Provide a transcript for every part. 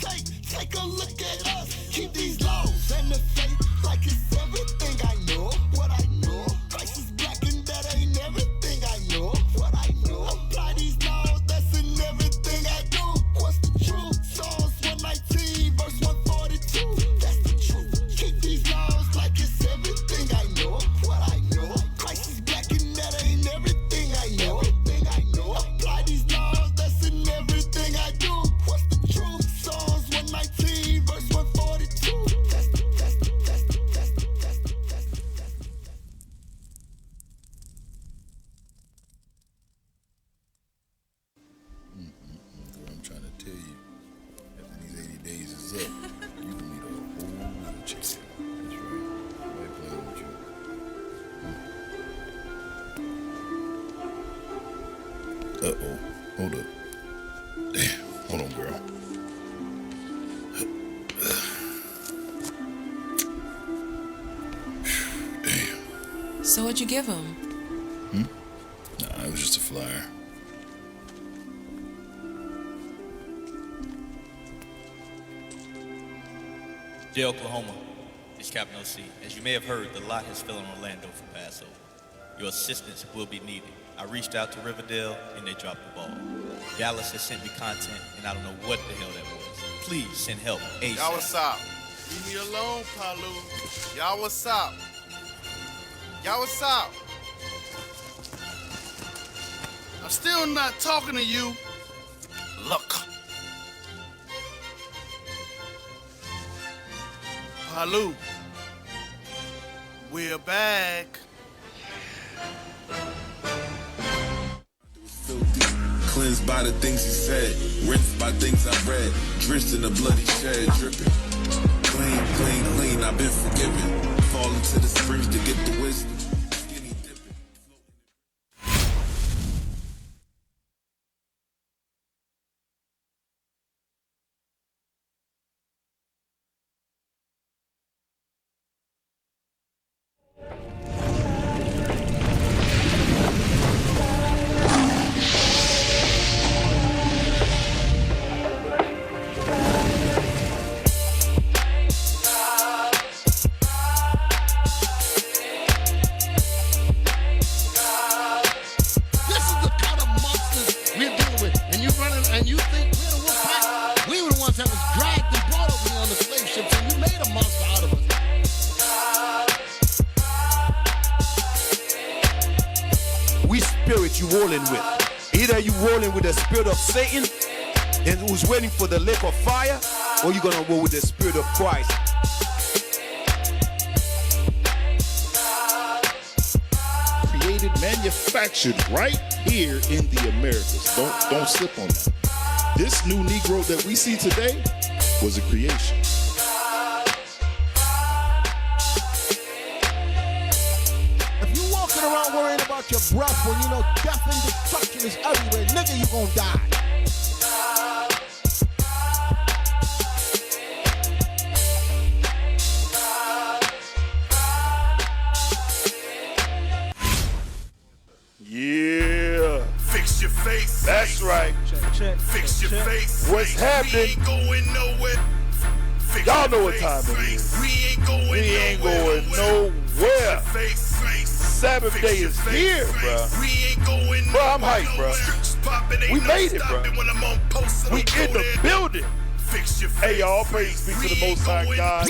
Take a look at us. Keep these laws and the faith like it's everything I know. What I know. Christ is black and that ain't everything I know. What I know. Apply these laws, that's in everything I do. What's the truth? Psalms 119, verse 142. That's the truth. Keep these laws like it's everything I know. What I know. Christ is black and that ain't everything I know. Everything I know. Apply these laws, that's in everything I do. What's the truth? Psalms 119, verse 142. That's the I'm trying to tell you, after these 80 days is up, you can need a whole wheelchair. That's right. Nobody playing with you. Uh-oh. Hold up. Damn. Hold on, girl. Damn. So what'd you give him? Nah, it was just a flyer. Dear Oklahoma, it's Captain OC. As you may have heard, the lot has fell in Orlando for Passover. Your assistance will be needed. I reached out to Riverdale and they dropped the ball. Dallas has sent me content and I don't know what the hell that was. Please send help ASAP. Y'all what's up? Leave me alone, Palu. Y'all what's up? Y'all what's up? I'm still not talking to you. Look. Palu. We're back. Cleansed by the things he said, rinsed by things I read, drenched in the bloody shed, dripping. Clean, clean, clean, I've been forgiven. Fall into the springs to get the wisdom. Skinny dipping. You rolling with. Either you rolling with the spirit of Satan and who's waiting for the lake of fire, or you're gonna roll with the spirit of Christ. Created, manufactured right here in the Americas. Don't slip on that. This new Negro that we see today was a creation. Around worrying about your breath when you know death and destruction is everywhere, nigga, you gonna die. Yeah. Fix your face. That's right. Check. Fix your face. What's happening? We ain't going nowhere. Fix Y'all know your what time it face. is. We ain't going nowhere. Face. Sabbath day is here, bro. Bro, I'm hyped, bro. We made it, bro. We in the building. Hey, y'all, praise be to the Most High God.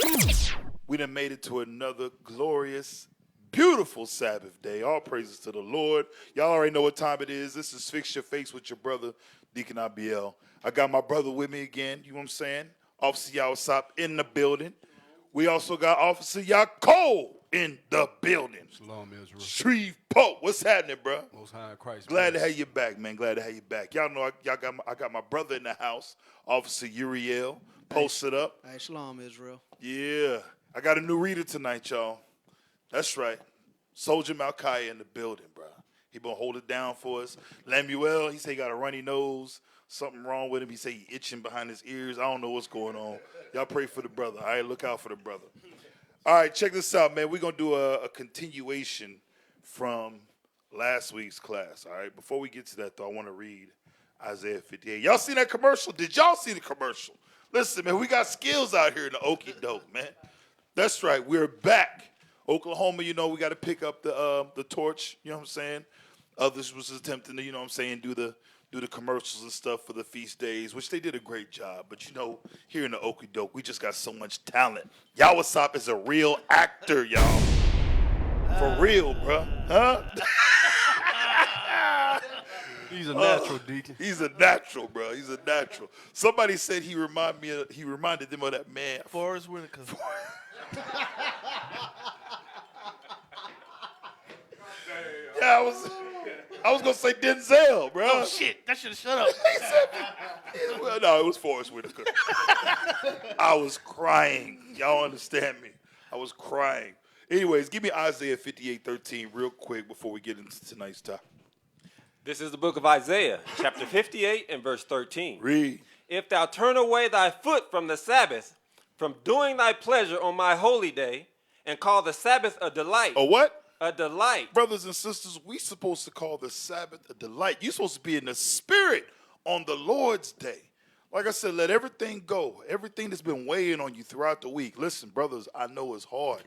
We done made it to another glorious, beautiful Sabbath day. All praises to the Lord. Y'all already know what time it is. This is Fix Your Face with your brother, Deacon Abiel. I got my brother with me again, you know what I'm saying? Officer Yawasop in the building. We also got Officer Yaakov in the building. Shalom, Israel. Shreveport. What's happening, bro? Most High in Christ. Glad to have you back, man. Glad to have you back. Y'all know I got my brother in the house, Officer Iuic, posted up. Hey, shalom, Israel. Yeah. I got a new reader tonight, y'all. That's right. Soldier Malchiah in the building, bro. He been hold it down for us. Lemuel, he say he got a runny nose. Something wrong with him. He say he itching behind his ears. I don't know what's going on. Y'all pray for the brother. All right, look out for the brother. All right, check this out, man. We're going to do a continuation from last week's class, all right? Before we get to that, though, I want to read Isaiah 58. Y'all seen that commercial? Did y'all see the commercial? Listen, man, we got skills out here in the okey doke, man. That's right. We're back. Oklahoma, you know, we got to pick up the torch. You know what I'm saying? Others was attempting to, you know what I'm saying, do the commercials and stuff for the feast days, which they did a great job. But, you know, here in the okey doke, we just got so much talent. Yawasop is a real actor, y'all. For real, bro. Huh? He's a natural, Deacon. He's a natural, bro. He's a natural. Somebody said he reminded them of that man. Forrest Whitaker. Yeah, I was gonna say Denzel, bro. Oh shit! That should have shut up. Well, no, it was Forrest Whitaker. I was crying. Y'all understand me? I was crying. Anyways, give me Isaiah 58:13 real quick before we get into tonight's topic. This is the book of Isaiah, chapter 58 and verse 13. Read. If thou turn away thy foot from the Sabbath, from doing thy pleasure on my holy day, and call the Sabbath a delight. A what? A delight. Brothers and sisters, we supposed to call the Sabbath a delight. You're supposed to be in the spirit on the Lord's day. Like I said, let everything go. Everything that's been weighing on you throughout the week. Listen, brothers, I know it's hard.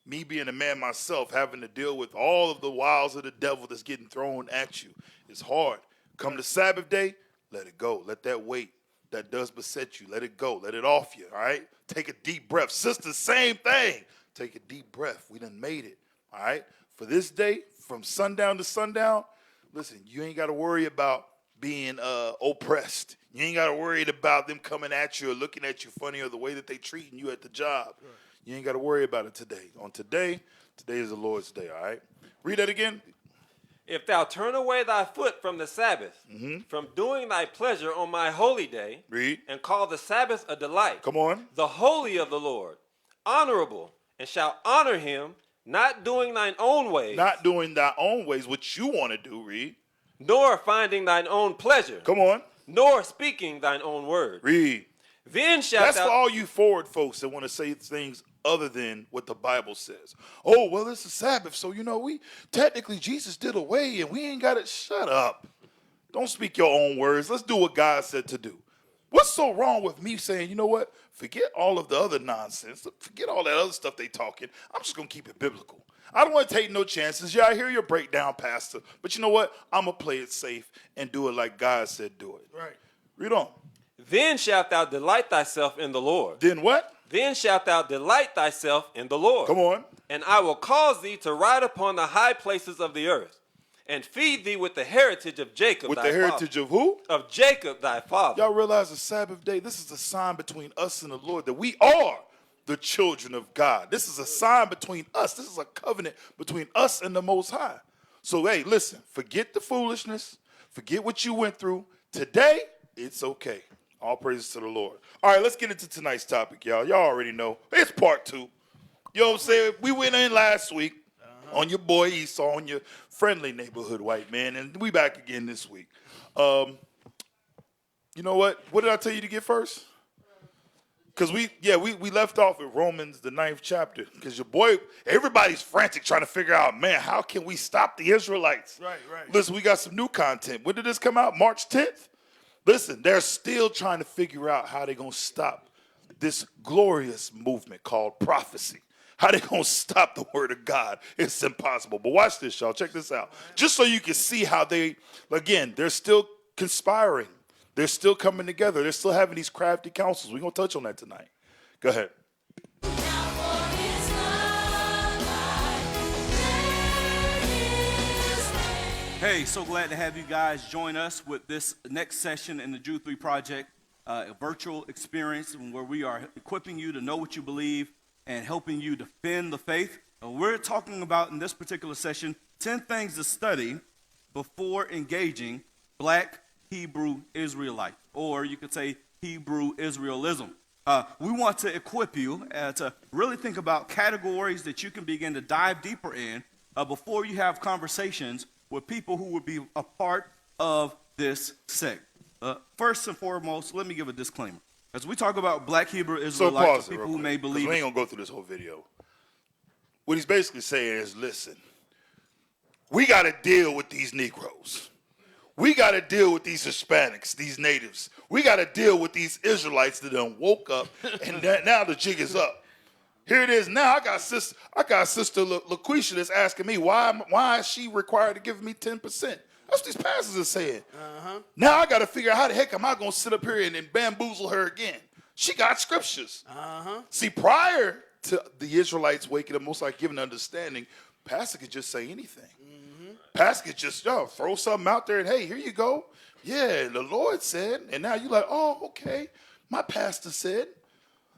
Me being a man myself, having to deal with all of the wiles of the devil that's getting thrown at you. It's hard. Come to Sabbath day, let it go. Let that weight that does beset you, let it go. Let it off you, all right? Take a deep breath. Sisters, same thing. Take a deep breath. We done made it, all right? For this day, from sundown to sundown, listen, you ain't got to worry about being oppressed. You ain't got to worry about them coming at you or looking at you funny or the way that they treating you at the job. Right. You ain't got to worry about it today. Today is the Lord's day, all right? Read that again. If thou turn away thy foot from the Sabbath, from doing thy pleasure on my holy day, read, and call the Sabbath a delight. Come on. The holy of the Lord, honorable, and shall honor him, not doing thine own ways. Not doing thy own ways, what you want to do, read. Nor finding thine own pleasure. Come on. Nor speaking thine own word. Read. Then shalt That's for all you forward folks that want to say things other than what the Bible says. Oh, well, it's a Sabbath, so, you know, we technically Jesus did away and we ain't got it. Shut up. Don't speak your own words. Let's do what God said to do. What's so wrong with me saying, you know what, forget all of the other nonsense. Forget all that other stuff they talking. I'm just going to keep it biblical. I don't want to take no chances. Yeah, I hear your breakdown, Pastor. But you know what? I'm going to play it safe and do it like God said do it. Right. Read on. Then shalt thou delight thyself in the Lord. Then what? Then shalt thou delight thyself in the Lord. Come on. And I will cause thee to ride upon the high places of the earth, and feed thee with the heritage of Jacob with thy the heritage father. of who? Of Jacob thy father. Y'all realize the Sabbath day, this is a sign between us and the Lord that we are the children of God. This is a sign between us. This is a covenant between us and the Most High. So, hey, listen, forget the foolishness. Forget what you went through. Today, it's okay. All praises to the Lord. All right, let's get into tonight's topic, y'all. Y'all already know. It's part 2. You know what I'm saying? We went in last week on your boy Esau, on your friendly neighborhood white man, and we back again this week. You know what? What did I tell you to get first? Because we left off with Romans, the 9th chapter. Because your boy, everybody's frantic trying to figure out, man, how can we stop the Israelites? Right. Listen, we got some new content. When did this come out? March 10th? Listen, they're still trying to figure out how they're going to stop this glorious movement called prophecy. How they going to stop the word of God? It's impossible. But watch this, y'all. Check this out. Just so you can see how they're still conspiring. They're still coming together. They're still having these crafty councils. We're going to touch on that tonight. Go ahead. Hey, so glad to have you guys join us with this next session in the Jude 3 Project, a virtual experience where we are equipping you to know what you believe and helping you defend the faith. We're talking about in this particular session 10 things to study before engaging Black Hebrew Israelite, or you could say Hebrew Israelism. We want to equip you to really think about categories that you can begin to dive deeper in before you have conversations with people who would be a part of this sect. First and foremost, let me give a disclaimer. As we talk about Black Hebrew Israelites, people who may believe... We ain't going to go through this whole video. What he's basically saying is, listen, we got to deal with these Negroes. We got to deal with these Hispanics, these natives. We got to deal with these Israelites that done woke up, and now the jig is up. Here it is now. I got sister LaQuisha that's asking me, why is she required to give me 10%? That's what these pastors are saying. Now I got to figure out how the heck am I going to sit up here and bamboozle her again. She got scriptures. See, prior to the Israelites waking up, most like giving understanding, pastor could just say anything. Pastor could just throw something out there and, hey, here you go. Yeah, the Lord said. And now you're like, oh, okay. My pastor said.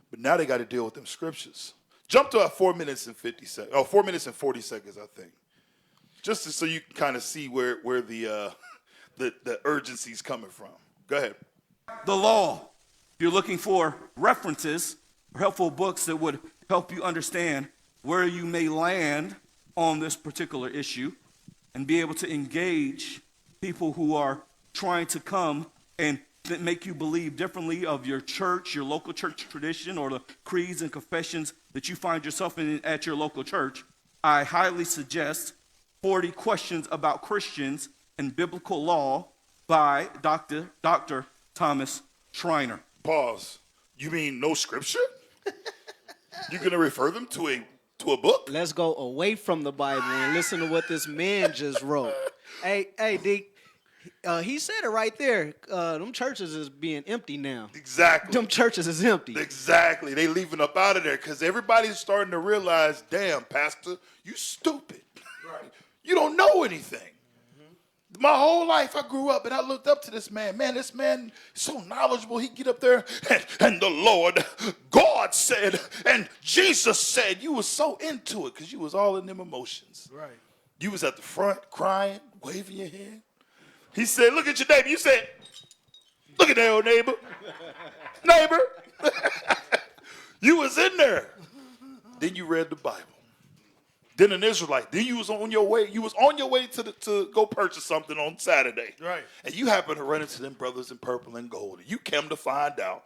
But now they got to deal with them scriptures. Jump to 4 minutes and 50 seconds. Oh, 4 minutes and 40 seconds, I think. Just so you can kind of see where the urgency's coming from. Go ahead. The law. If you're looking for references or helpful books that would help you understand where you may land on this particular issue and be able to engage people who are trying to come and make you believe differently of your church, your local church tradition, or the creeds and confessions that you find yourself in at your local church, I highly suggest 40 Questions About Christians and Biblical Law by Dr. Thomas Schreiner. Pause. You mean no scripture? You're going to refer them to a book? Let's go away from the Bible and listen to what this man just wrote. Hey, Deke. He said it right there. Them churches is being empty now. Exactly. Them churches is empty. Exactly. They leaving up out of there because everybody's starting to realize, damn, pastor, you stupid. Right. You don't know anything. My whole life I grew up and I looked up to this man. Man, this man is so knowledgeable. He get up there and the Lord, God said, and Jesus said. You was so into it because you was all in them emotions. Right. You was at the front crying, waving your hand. He said, look at your neighbor. You said, look at that old neighbor. Neighbor. You was in there. Then you read the Bible. Then an Israelite. Then you was on your way. You was on your way to go purchase something on Saturday. Right. And you happen to run into them brothers in purple and gold. And you came to find out,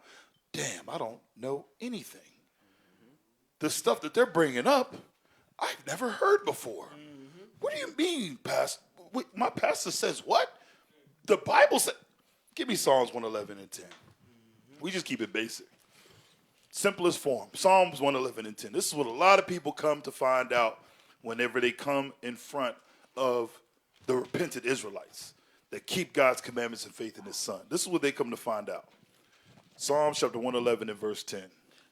damn, I don't know anything. The stuff that they're bringing up, I've never heard before. What do you mean, pastor? My pastor says what? The Bible said, give me Psalms 111 and 10. We just keep it basic. Simplest form. Psalms 111 and 10. This is what a lot of people come to find out whenever they come in front of the repentant Israelites that keep God's commandments and faith in his son. This is what they come to find out. Psalms chapter 111 and verse 10.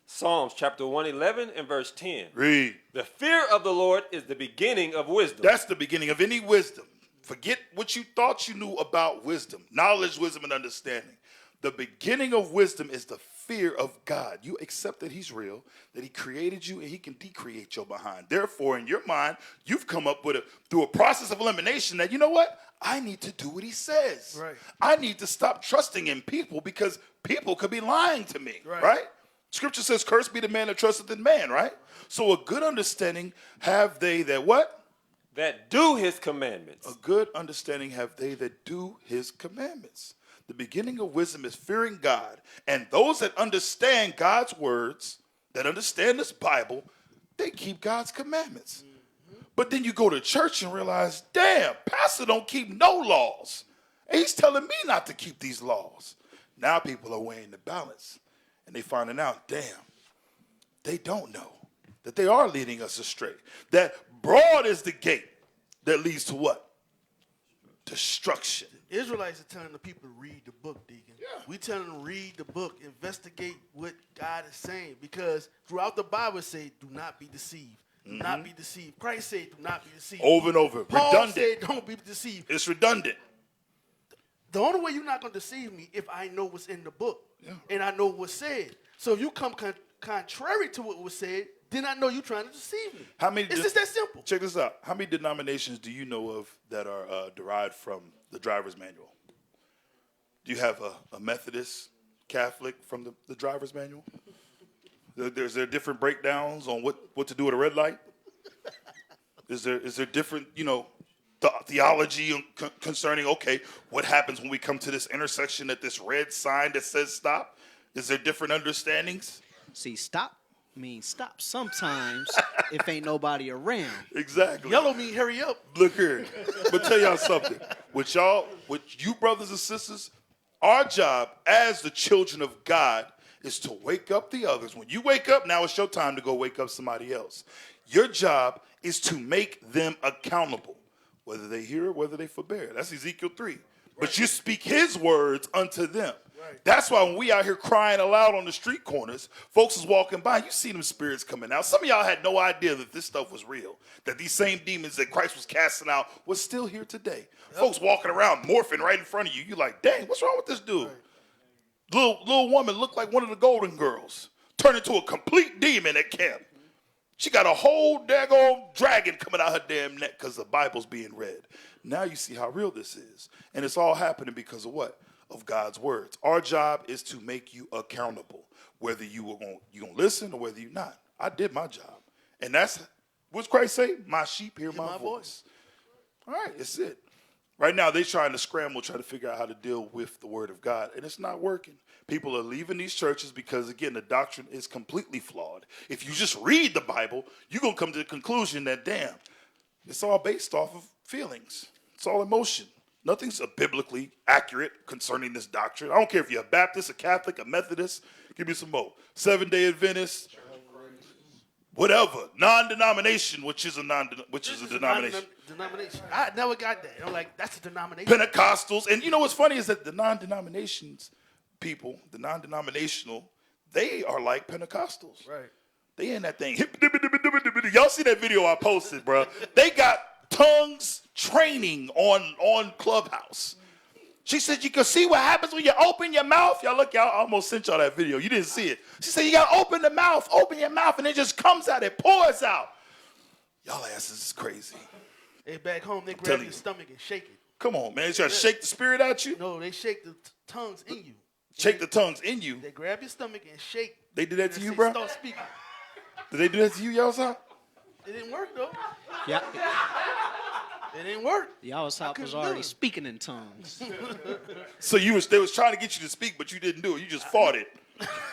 Psalms chapter 111 and verse 10. Read. The fear of the Lord is the beginning of wisdom. That's the beginning of any wisdom. Forget what you thought you knew about wisdom. Knowledge, wisdom, and understanding. The beginning of wisdom is the fear of God. You accept that he's real, that he created you, and he can decreate your behind. Therefore, in your mind, you've come up with through a process of elimination that, you know what? I need to do what he says. Right. I need to stop trusting in people because people could be lying to me. Right? Scripture says, cursed be the man that trusteth in man, right? So a good understanding have they that what? That do his commandments. A good understanding have they that do his commandments. The beginning of wisdom is fearing God. And those that understand God's words, that understand this Bible, they keep God's commandments. But then you go to church and realize, damn, pastor don't keep no laws. And he's telling me not to keep these laws. Now people are weighing the balance. And they finding out, damn, they don't know that they are leading us astray. That broad is the gate that leads to what? Destruction. Israelites are telling the people to read the book, Deacon. Yeah. We tell them to read the book, investigate what God is saying. Because throughout the Bible it say, do not be deceived. Do not be deceived. Christ said, do not be deceived. Over and over. Paul Redundant. said, don't be deceived. It's redundant. The only way you're not going to deceive me if I know what's in the book and I know what's said. So if you come contrary to what was said, then I know you're trying to deceive me. It's just that simple. Check this out. How many denominations do you know of that are derived from the driver's manual? Do you have a Methodist, Catholic from the driver's manual? Is there different breakdowns on what to do at a red light? Is there different, theology concerning, okay, what happens when we come to this intersection at this red sign that says stop? Is there different understandings? See, stop mean stop sometimes if ain't nobody around. Exactly. Yellow mean hurry up. Look here. But tell y'all something. With you brothers and sisters, our job as the children of God is to wake up the others. When you wake up, now it's your time to go wake up somebody else. Your job is to make them accountable, whether they hear or whether they forbear. That's Ezekiel 3. Right. But you speak his words unto them. Right. That's why when we out here crying aloud on the street corners, folks is walking by, you see them spirits coming out. Some of y'all had no idea that this stuff was real, that these same demons that Christ was casting out was still here today. Yep. Folks walking around morphing right in front of you. You like, dang, what's wrong with this dude? Right. Little woman looked like one of the Golden Girls, turned into a complete demon at camp. She got a whole daggone dragon coming out her damn neck because the Bible's being read. Now you see how real this is. And it's all happening because of what? Of God's words. Our job is to make you accountable, whether you gonna listen or whether you're not. I did my job. And that's, what's Christ say? My sheep hear my voice. All right, that's it. Right now, they're trying to scramble, try to figure out how to deal with the word of God, and it's not working. People are leaving these churches because, again, the doctrine is completely flawed. If you just read the Bible, you're going to come to the conclusion that, damn, it's all based off of feelings. It's all emotion. Nothing's biblically accurate concerning this doctrine. I don't care if you're a Baptist, a Catholic, a Methodist. Give me some more. Seventh-day Adventist, whatever. Non-denomination, which is a denomination. Denomination. I never got that. I'm like, that's a denomination. Pentecostals. And you know what's funny is that the non-denominations people, the non-denominational, they are like Pentecostals. Right. They in that thing. Y'all see that video I posted, bro? They got tongues training on Clubhouse. She said you can see what happens when you open your mouth. Y'all look, y'all almost sent y'all that video. You didn't see it. She said you got to open your mouth, and it just comes out, it pours out. Y'all asses is crazy. Hey, back home, they grab your stomach and shake it. Come on, man. They try to shake the spirit out you? No, they shake the tongues in you. Shake the tongues in you? They grab your stomach and shake. They did that to you, bro? Start speaking. Did they do that to you, y'all saw? It didn't work, though. Yeah. It didn't work. Y'all was already speaking in tongues. So they was trying to get you to speak, but you didn't do it. You just fought it.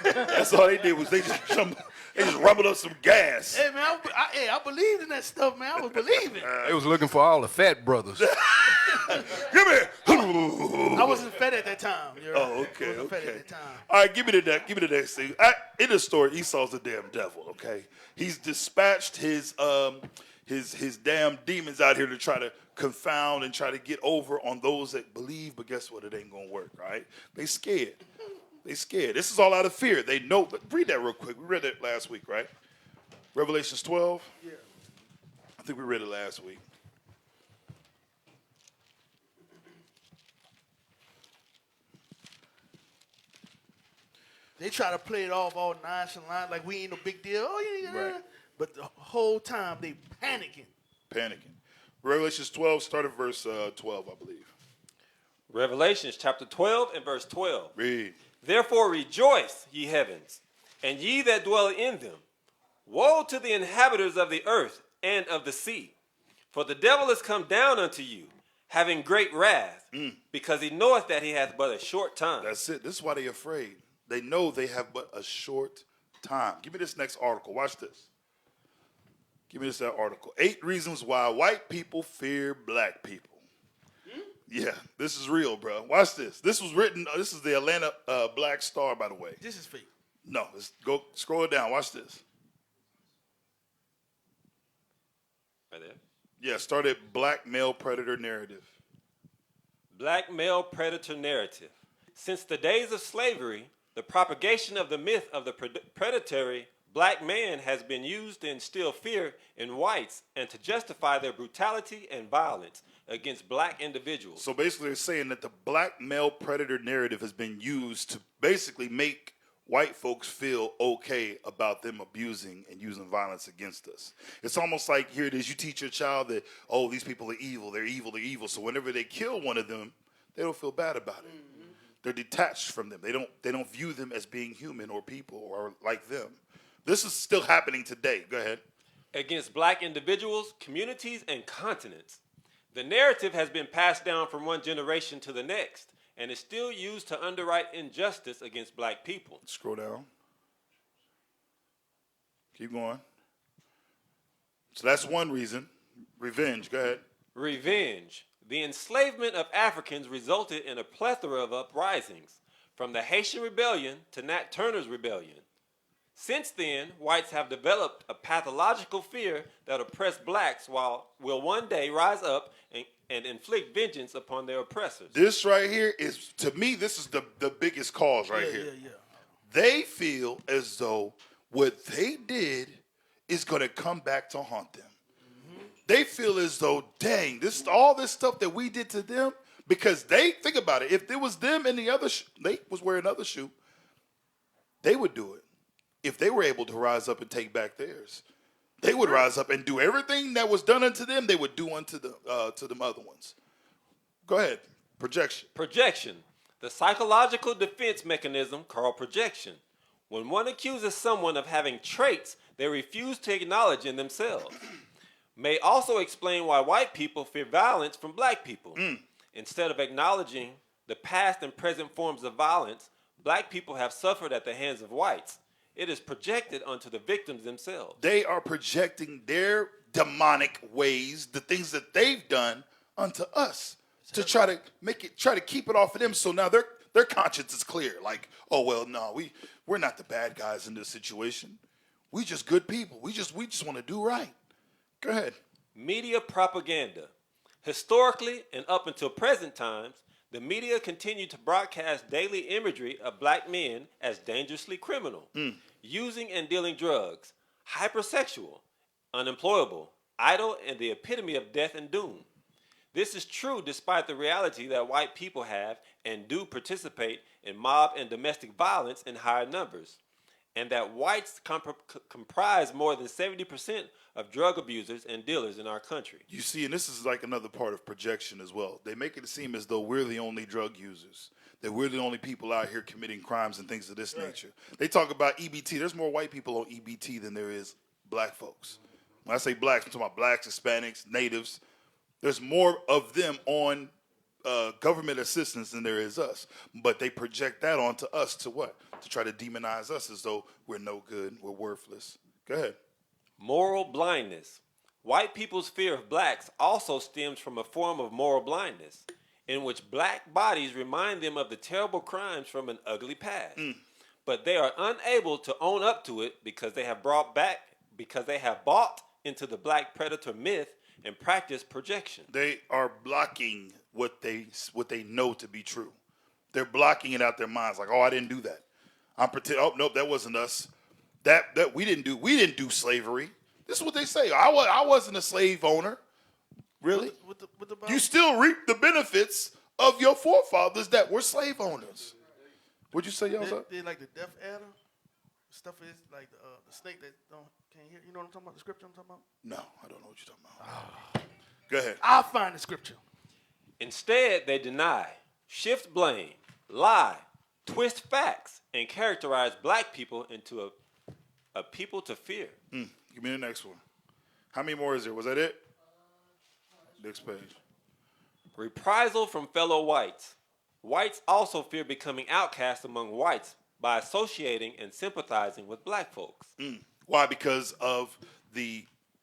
That's all they did was they just rumbled up some gas. Hey, man, I believed in that stuff, man. I was believing. They was looking for all the fat brothers. Give me. I wasn't fed at that time. Oh, okay, I wasn't fed okay. at that time. All right, give me the next thing. In the story, Esau's a damn devil, okay? He's dispatched his damn demons out here to try to confound and try to get over on those that believe, but guess what? It ain't going to work, right? They scared. They scared. This is all out of fear. They know. But read that real quick. We read it last week, right? Revelations 12? Yeah. I think we read it last week. They try to play it off all nonchalant, like we ain't no big deal. Oh, yeah. Right. But the whole time they panicking. Revelations 12, start at verse 12, I believe. Revelations chapter 12 and verse 12. Read. Therefore rejoice, ye heavens, and ye that dwell in them. Woe to the inhabitants of the earth and of the sea. For the devil is come down unto you, having great wrath, because he knoweth that he hath but a short time. That's it. This is why they're afraid. They know they have but a short time. Give me this next article. Watch this. Give me this article. 8 reasons why white people fear black people. Yeah, this is real, bro. Watch this. This was written, this is the Atlanta Black Star, by the way. This is fake. No, go scroll it down. Watch this. Right there. Yeah, start at black male predator narrative. Black male predator narrative. Since the days of slavery, the propagation of the myth of the predatory black man has been used to instill fear in whites and to justify their brutality and violence against black individuals. So basically they're saying that the black male predator narrative has been used to basically make white folks feel okay about them abusing and using violence against us. It's almost like, here it is, you teach your child that, oh, these people are evil, they're evil, they're evil. So whenever they kill one of them, they don't feel bad about it. Mm-hmm. They're detached from them. They don't view them as being human or people or like them. This is still happening today. Go ahead. Against black individuals, communities, and continents. The narrative has been passed down from one generation to the next and is still used to underwrite injustice against black people. Scroll down. Keep going. So that's one reason. Revenge. Go ahead. Revenge. The enslavement of Africans resulted in a plethora of uprisings, from the Haitian Rebellion to Nat Turner's Rebellion. Since then, whites have developed a pathological fear that oppressed blacks will one day rise up and inflict vengeance upon their oppressors. This right here is, to me, this is the biggest cause right here. Yeah. They feel as though what they did is going to come back to haunt them. Mm-hmm. They feel as though, dang, all this stuff that we did to them, because they, think about it, if it was them and the other, they was wearing another shoe, they would do it. If they were able to rise up and take back theirs, they would rise up and do everything that was done unto them, they would do unto to them other ones. Go ahead. Projection. Projection. The psychological defense mechanism called projection. When one accuses someone of having traits they refuse to acknowledge in themselves. May also explain why white people fear violence from black people. Instead of acknowledging the past and present forms of violence black people have suffered at the hands of whites, it is projected onto the victims themselves. They are projecting their demonic ways, the things that they've done, onto us to try to keep it off of them. So now their conscience is clear. Like, oh well, no, we're not the bad guys in this situation. We just good people. We just want to do right. Go ahead. Media propaganda. Historically and up until present times, the media continued to broadcast daily imagery of black men as dangerously criminal, using and dealing drugs, hypersexual, unemployable, idle, and the epitome of death and doom. This is true despite the reality that white people have and do participate in mob and domestic violence in higher numbers, and that whites comprise more than 70% of drug abusers and dealers in our country. You see, and this is like another part of projection as well. They make it seem as though we're the only drug users, that we're the only people out here committing crimes and things of this nature. They talk about EBT. There's more white people on EBT than there is black folks. When I say blacks, I'm talking about blacks, Hispanics, natives. There's more of them on government assistance than there is us. But they project that onto us to what? To try to demonize us as though we're no good, we're worthless. Go ahead. Moral blindness. White people's fear of blacks also stems from a form of moral blindness, in which black bodies remind them of the terrible crimes from an ugly past. But they are unable to own up to it because they have bought into the black predator myth and practice projection. They are blocking what they know to be true. They're blocking it out their minds, like, oh, I didn't do that. Oh, nope, that wasn't us. That we didn't do slavery. This is what they say. I wasn't a slave owner. Really? You still reap the benefits of your forefathers that were slave owners. What'd you say, y'all? They like the death adder stuff is like the snake that can't hear. You know what I'm talking about? The scripture I'm talking about? No, I don't know what you're talking about. Go ahead. I'll find the scripture. Instead, they deny, shift blame, lie, twist facts, and characterize black people into a people to fear. Give me the next one. How many more is there? Was that it? Next page. Reprisal from fellow whites. Whites also fear becoming outcast among whites by associating and sympathizing with black folks. Why? Because of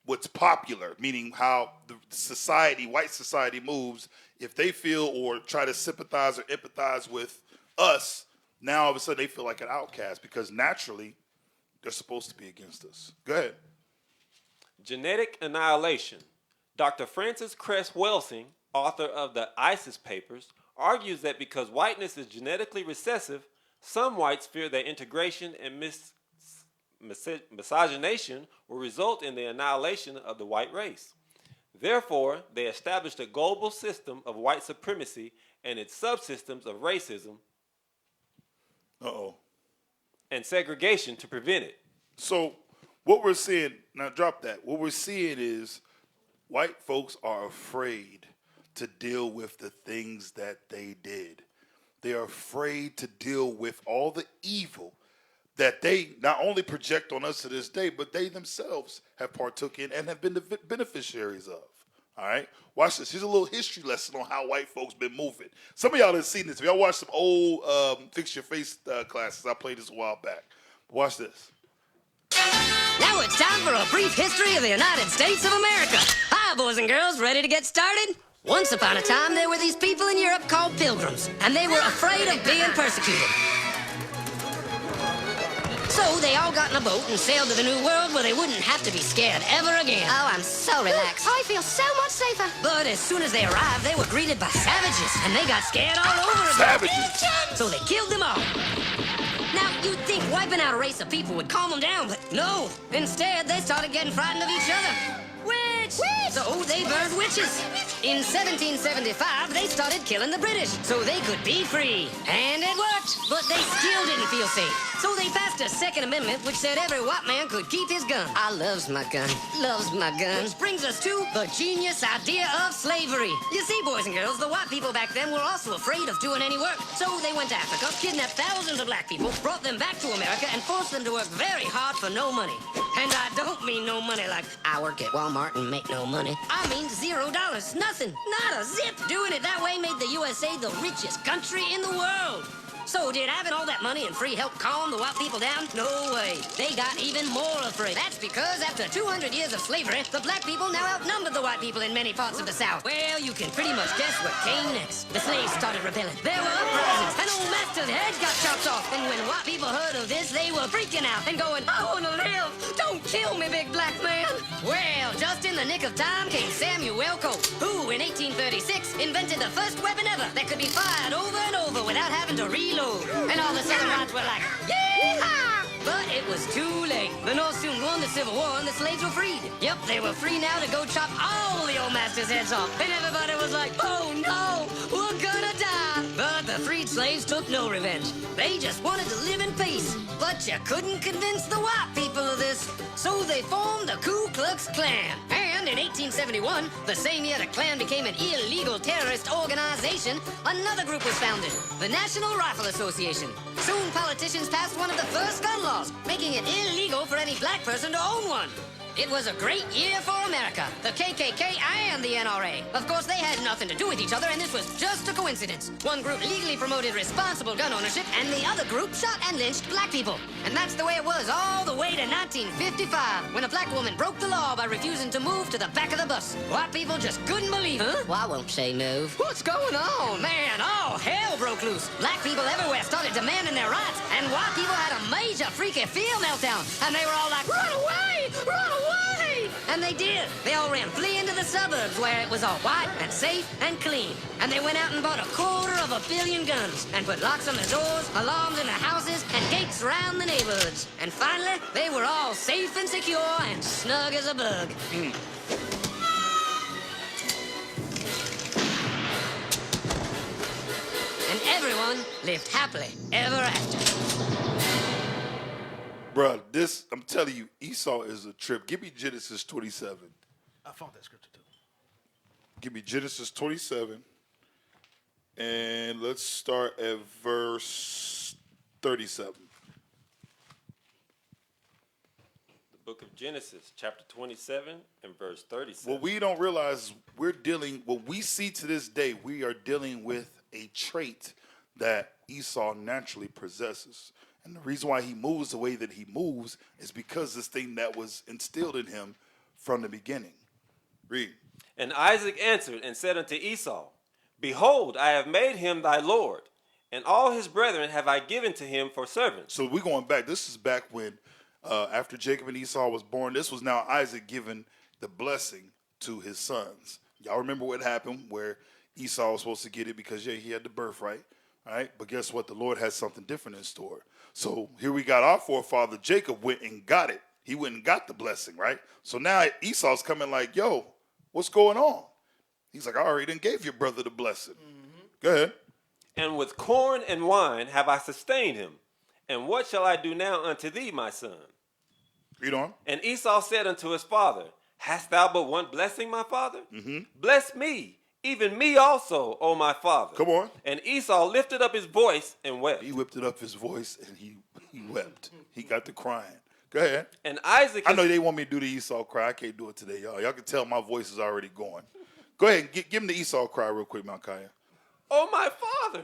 what's popular, meaning how the society, white society moves. If they feel or try to sympathize or empathize with us, now all of a sudden they feel like an outcast because naturally they're supposed to be against us. Go ahead. Genetic annihilation. Dr. Francis Cress Welsing, author of the ISIS Papers, argues that because whiteness is genetically recessive, some whites fear that integration and miscegenation will result in the annihilation of the white race. Therefore, they established a global system of white supremacy and its subsystems of racism and segregation to prevent it. So what we're seeing, now drop that, what we're seeing is white folks are afraid to deal with the things that they did. They are afraid to deal with all the evil that they not only project on us to this day, but they themselves have partook in and have been the beneficiaries of. All right? Watch this. Here's a little history lesson on how white folks been moving. Some of y'all have seen this. If y'all watched some old Fix Your Face classes, I played this a while back. Watch this. Now it's time for a brief history of the United States of America. Hi, boys and girls, ready to get started? Once upon a time, there were these people in Europe called pilgrims, and they were afraid of being persecuted. So they all got in a boat and sailed to the New World where they wouldn't have to be scared ever again. Oh, I'm so relaxed. I feel so much safer. But as soon as they arrived, they were greeted by savages, and they got scared all over again. Savages! So they killed them all. Now, you'd think wiping out a race of people would calm them down, but no. Instead, they started getting frightened of each other. Witch! So they burned witches. In 1775, they started killing the British so they could be free. And it worked, but they still didn't feel safe. So they passed a Second Amendment which said every white man could keep his gun. I loves my gun. Loves my gun. Which brings us to the genius idea of slavery. You see, boys and girls, the white people back then were also afraid of doing any work. So they went to Africa, kidnapped thousands of black people, brought them back to America, and forced them to work very hard for no money. And I don't mean no money like I work at Walmart and make no money. I mean $0. Nothing. Not a zip. Doing it that way made the USA the richest country in the world. So did having all that money and free help calm the white people down? No way. They got even more afraid. That's because after 200 years of slavery, the black people now outnumbered the white people in many parts of the South. Well, you can pretty much guess what came next. The slaves started rebelling. There were uprisings, and old master's heads got chopped off. And when white people heard of this, they were freaking out and going, I want to live. Don't kill me, big black man. Well, just in the nick of time came Samuel Colt, who in 1836 invented the first weapon ever that could be fired over and over without having to reload. And all the Southern whites were like, yeehaw! But it was too late. The North soon won the Civil War and the slaves were freed. Yep, they were free now to go chop all the old masters' heads off. And everybody was like, oh no, we're gonna die. But the freed slaves took no revenge. They just wanted to live in peace. But you couldn't convince the white people of this. So they formed the Ku Klux Klan. And in 1871, the same year the Klan became an illegal terrorist organization, another group was founded, the National Rifle Association. Soon politicians passed one of the first gun laws, making it illegal for any black person to own one. It was a great year for America, the KKK and the NRA. Of course, they had nothing to do with each other, and this was just a coincidence. One group legally promoted responsible gun ownership, and the other group shot and lynched black people. And that's the way it was all the way to 1955, when a black woman broke the law by refusing to move to the back of the bus. White people just couldn't believe it. Huh? Well, I won't say no. What's going on? Man, all hell broke loose. Black people everywhere started demanding their rights, and white people had a major freaky feel meltdown, and they were all like, run away! Run away! And they did. They all ran fleeing to the suburbs where it was all white and safe and clean. And they went out and bought 250 million guns and put locks on the doors, alarms in the houses, and gates around the neighborhoods. And finally, they were all safe and secure and snug as a bug. And everyone lived happily ever after. Bruh, this, I'm telling you, Esau is a trip. Give me Genesis 27. I found that scripture too. Give me Genesis 27. And let's start at verse 37. The book of Genesis, chapter 27 and verse 37. What we don't realize, what we see to this day, we are dealing with a trait that Esau naturally possesses. And the reason why he moves the way that he moves is because this thing that was instilled in him from the beginning. Read. And Isaac answered and said unto Esau, Behold, I have made him thy Lord, and all his brethren have I given to him for servants. So we're going back. This is back when, after Jacob and Esau was born, this was now Isaac giving the blessing to his sons. Y'all remember what happened where Esau was supposed to get it because, yeah, he had the birthright. All right, but guess what? The Lord has something different in store. So here we got our forefather Jacob went and got it. He went and got the blessing, right? So now Esau's coming like, yo, what's going on? He's like, I already done gave your brother the blessing. Mm-hmm. Go ahead. And with corn and wine have I sustained him. And what shall I do now unto thee, my son? Read on. And Esau said unto his father, Hast thou but one blessing, my father? Mm-hmm. Bless me. Even me also, O my father. Come on. And Esau lifted up his voice and wept. He lifted up his voice and he wept. He got to crying. Go ahead. And Isaac... I know they want me to do the Esau cry. I can't do it today, y'all. Y'all can tell my voice is already going. Go ahead and give him the Esau cry real quick, Malchiah. Oh, my father.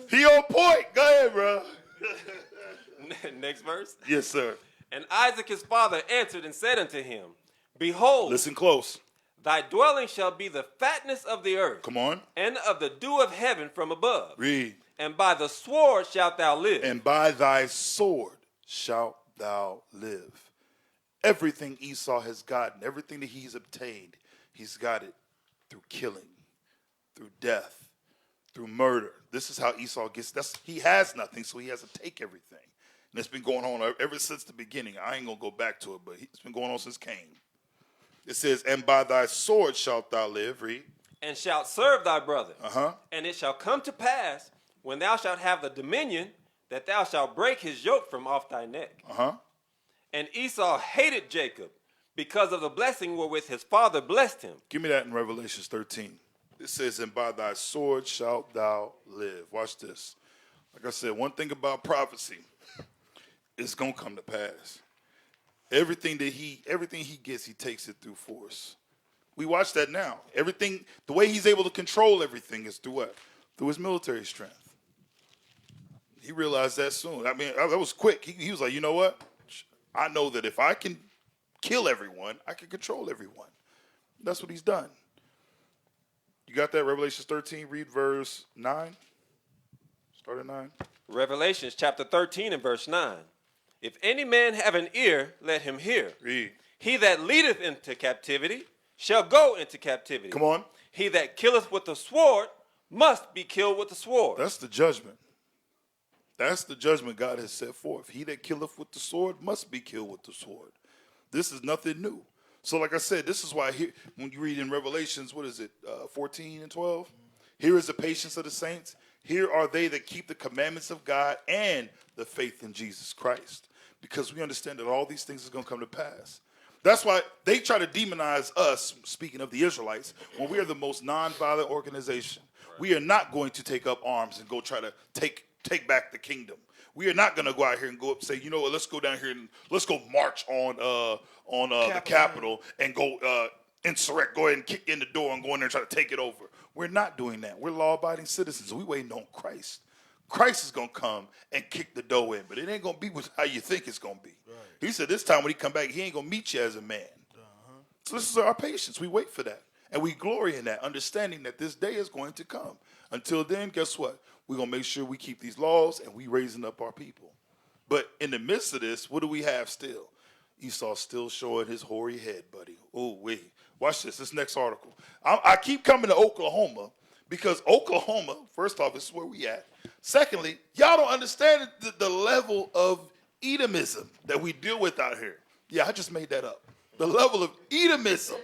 He on point. Go ahead, bro. Next verse. Yes, sir. And Isaac his father answered and said unto him, Behold, listen close. Thy dwelling shall be the fatness of the earth. Come on. And of the dew of heaven from above. Read. And by the sword shalt thou live. And by thy sword shalt thou live. Everything Esau has gotten, everything that he's obtained, he's got it through killing, through death, through murder. This is how Esau gets. He has nothing, so he has to take everything. And it's been going on ever since the beginning. I ain't going to go back to it, but it's been going on since Cain. It says, and by thy sword shalt thou live, read. And shalt serve thy brother. Uh-huh. And it shall come to pass, when thou shalt have the dominion, that thou shalt break his yoke from off thy neck. Uh-huh. And Esau hated Jacob, because of the blessing wherewith his father blessed him. Give me that in Revelation 13. It says, and by thy sword shalt thou live. Watch this. Like I said, one thing about prophecy, it's going to come to pass. Everything he gets, he takes it through force. We watch that now. Everything, the way he's able to control everything is through what? Through his military strength. He realized that soon. I mean, that was quick. He was like, you know what? I know that if I can kill everyone, I can control everyone. That's what he's done. You got that? Revelation 13, read verse 9. Start at 9. Revelations chapter 13 and verse 9. If any man have an ear, let him hear. Read. He that leadeth into captivity shall go into captivity. Come on. He that killeth with the sword must be killed with the sword. That's the judgment. That's the judgment God has set forth. He that killeth with the sword must be killed with the sword. This is nothing new. So like I said, this is why here, when you read in Revelations, 14 and 12? Here is the patience of the saints. Here are they that keep the commandments of God and the faith in Jesus Christ. Because we understand that all these things are going to come to pass. That's why they try to demonize us, speaking of the Israelites, when we are the most nonviolent organization. We are not going to take up arms and go try to take back the kingdom. We are not going to go out here and go up and say, you know what, let's go down here and let's go march on the Capitol and go insurrect, go ahead and kick in the door and go in there and try to take it over. We're not doing that. We're law-abiding citizens. We waiting on Christ. Christ is going to come and kick the door in, but it ain't going to be how you think it's going to be. Right. He said this time when he come back, he ain't going to meet you as a man. Uh-huh. So this is our patience. We wait for that. And we glory in that, understanding that this day is going to come. Until then, guess what? We're going to make sure we keep these laws and we raising up our people. But in the midst of this, what do we have still? Esau still showing his hoary head, buddy. Oh, wait. Watch this next article. I keep coming to Oklahoma because Oklahoma, first off, this is where we at. Secondly, y'all don't understand the level of Edomism that we deal with out here. Yeah, I just made that up. The level of Edomism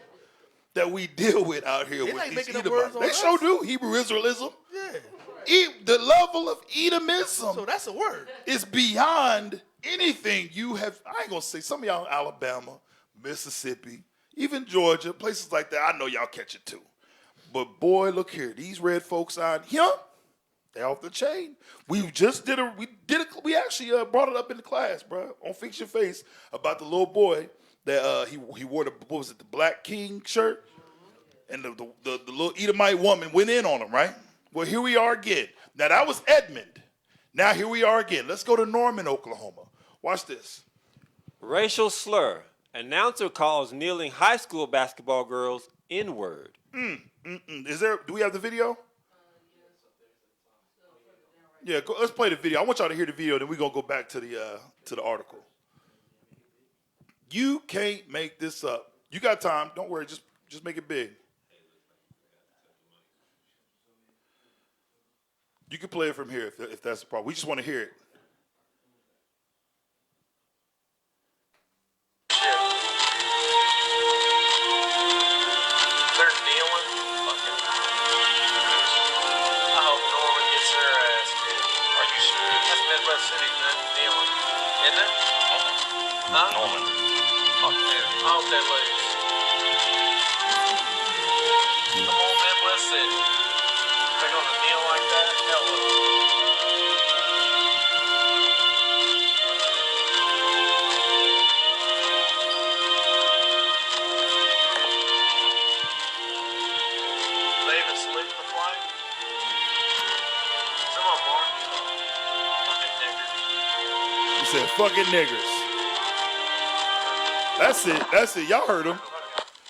that we deal with out here with these Edomites. They sure do, Hebrew Israelism. Yeah. The level of Edomism. So that's a word. Is beyond anything you have. I ain't going to say some of y'all in Alabama, Mississippi, even Georgia, places like that. I know y'all catch it too. But boy, look here. These red folks out here, they off the chain. We actually brought it up in the class, bro, on Fix Your Face about the little boy that he wore the Black King shirt, and the little Edomite woman went in on him, right? Well, here we are again. Now that was Edmond. Now here we are again. Let's go to Norman, Oklahoma. Watch this. Racial slur. Announcer calls kneeling high school basketball girls N-word. Do we have the video? Yeah, let's play the video. I want y'all to hear the video, then we're going to go back to the article. You can't make this up. You got time. Don't worry. Just make it big. You can play it from here if that's the problem. We just want to hear it. Norman. Fuck them. I hope they lose. Come on, Midwest City. They're gonna kneel like that? Hell no. They even salute the flag? Some of them are. said, fucking niggers. That's it. Y'all heard him.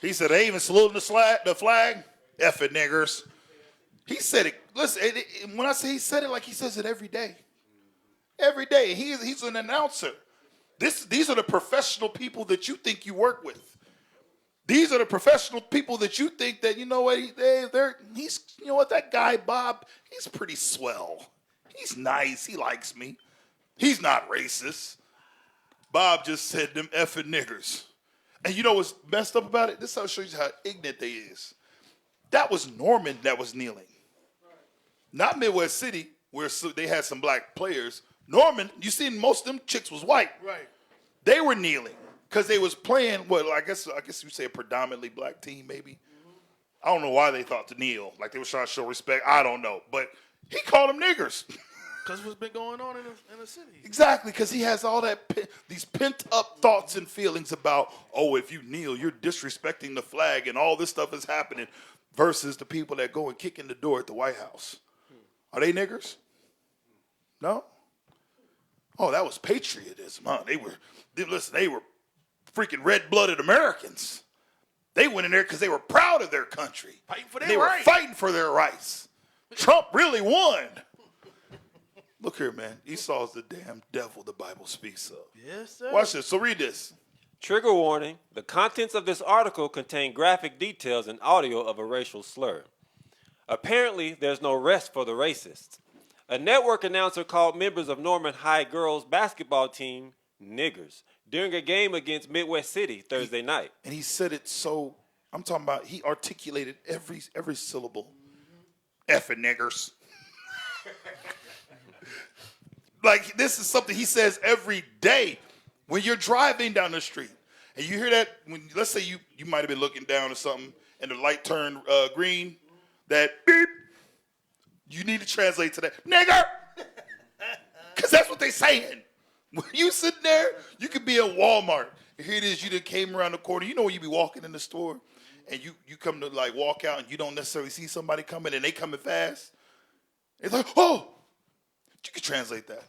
He said, they even saluting the flag. Effing niggers. He said it. Listen, when I say he said it, like he says it every day. Every day. He's an announcer. These are the professional people that you think you work with. These are the professional people that you think that, you know what, he's, you know what, that guy, Bob, he's pretty swell. He's nice. He likes me. He's not racist. Bob just said them effing niggers. And you know what's messed up about it? This shows you how ignorant they is. That was Norman that was kneeling. Not Midwest City, where they had some black players. Norman, you seen most of them chicks was white. Right. They were kneeling. Because they was playing, I guess you say a predominantly black team, maybe. Mm-hmm. I don't know why they thought to kneel. Like they were trying to show respect. I don't know. But he called them niggers. Because what's been going on in the city. Exactly, because he has all these pent-up thoughts and feelings about, if you kneel, you're disrespecting the flag and all this stuff is happening versus the people that go and kick in the door at the White House. Are they niggers? No? Oh, that was patriotism, huh? They were freaking red-blooded Americans. They went in there because they were proud of their country. Fighting for their They were fighting for their rights. Trump really won. Look here, man. Esau's the damn devil the Bible speaks of. Yes, sir. Watch this. So read this. Trigger warning. The contents of this article contain graphic details and audio of a racial slur. Apparently, there's no rest for the racists. A network announcer called members of Norman High girls basketball team niggers during a game against Midwest City Thursday night. And he said it so, I'm talking about, he articulated every syllable. Effing niggers. Like, this is something he says every day when you're driving down the street. And you hear that, let's say you might have been looking down or something, and the light turned green, that beep, you need to translate to that, nigger! Because that's what they saying. When you sitting there, you could be in Walmart. And here it is, you done came around the corner. You know when you be walking in the store, and you come to like walk out, and you don't necessarily see somebody coming, and they coming fast. It's like, oh! You can translate that.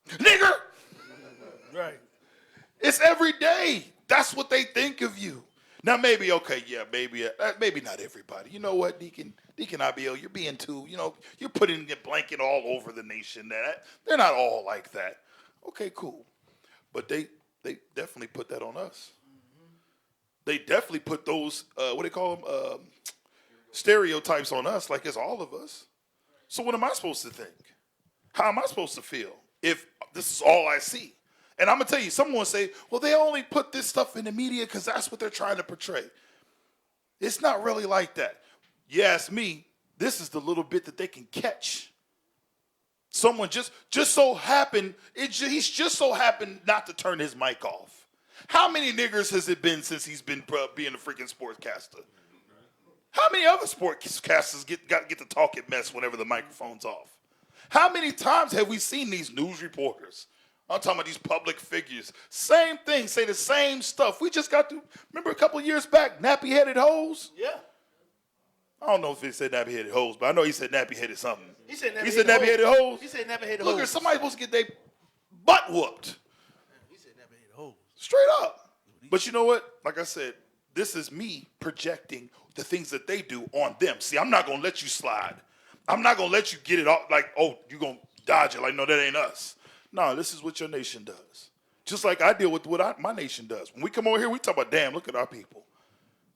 Nigger! Right. It's every day. That's what they think of you. Now maybe, maybe not everybody. You know what, Deacon Abiel, you're being too, you're putting the blanket all over the nation. They're not all like that. Okay, cool. But they definitely put that on us. Mm-hmm. They definitely put those, what do they call them, stereotypes on us like it's all of us. So what am I supposed to think? How am I supposed to feel if this is all I see? And I'm going to tell you, someone will say, well, they only put this stuff in the media because that's what they're trying to portray. It's not really like that. You ask me, this is the little bit that they can catch. Someone just so happened, he's just so happened not to turn his mic off. How many niggers has it been since he's been being a freaking sportscaster? How many other sportscasters get to talking mess whenever the microphone's off? How many times have we seen these news reporters? I'm talking about these public figures. Same thing, say the same stuff. We just got to, remember a couple of years back, nappy-headed hoes? Yeah. I don't know if he said nappy-headed hoes, but I know he said nappy-headed something. He said nappy-headed hoes? He said nappy-headed hoes. Look, somebody's supposed to get their butt whooped. He said nappy-headed hoes. Straight up. But you know what? Like I said, this is me projecting the things that they do on them. See, I'm not going to let you slide. I'm not going to let you get it off like, oh, you're going to dodge it. Like, no, that ain't us. No, this is what your nation does. Just like I deal with what my nation does. When we come over here, we talk about, damn, look at our people.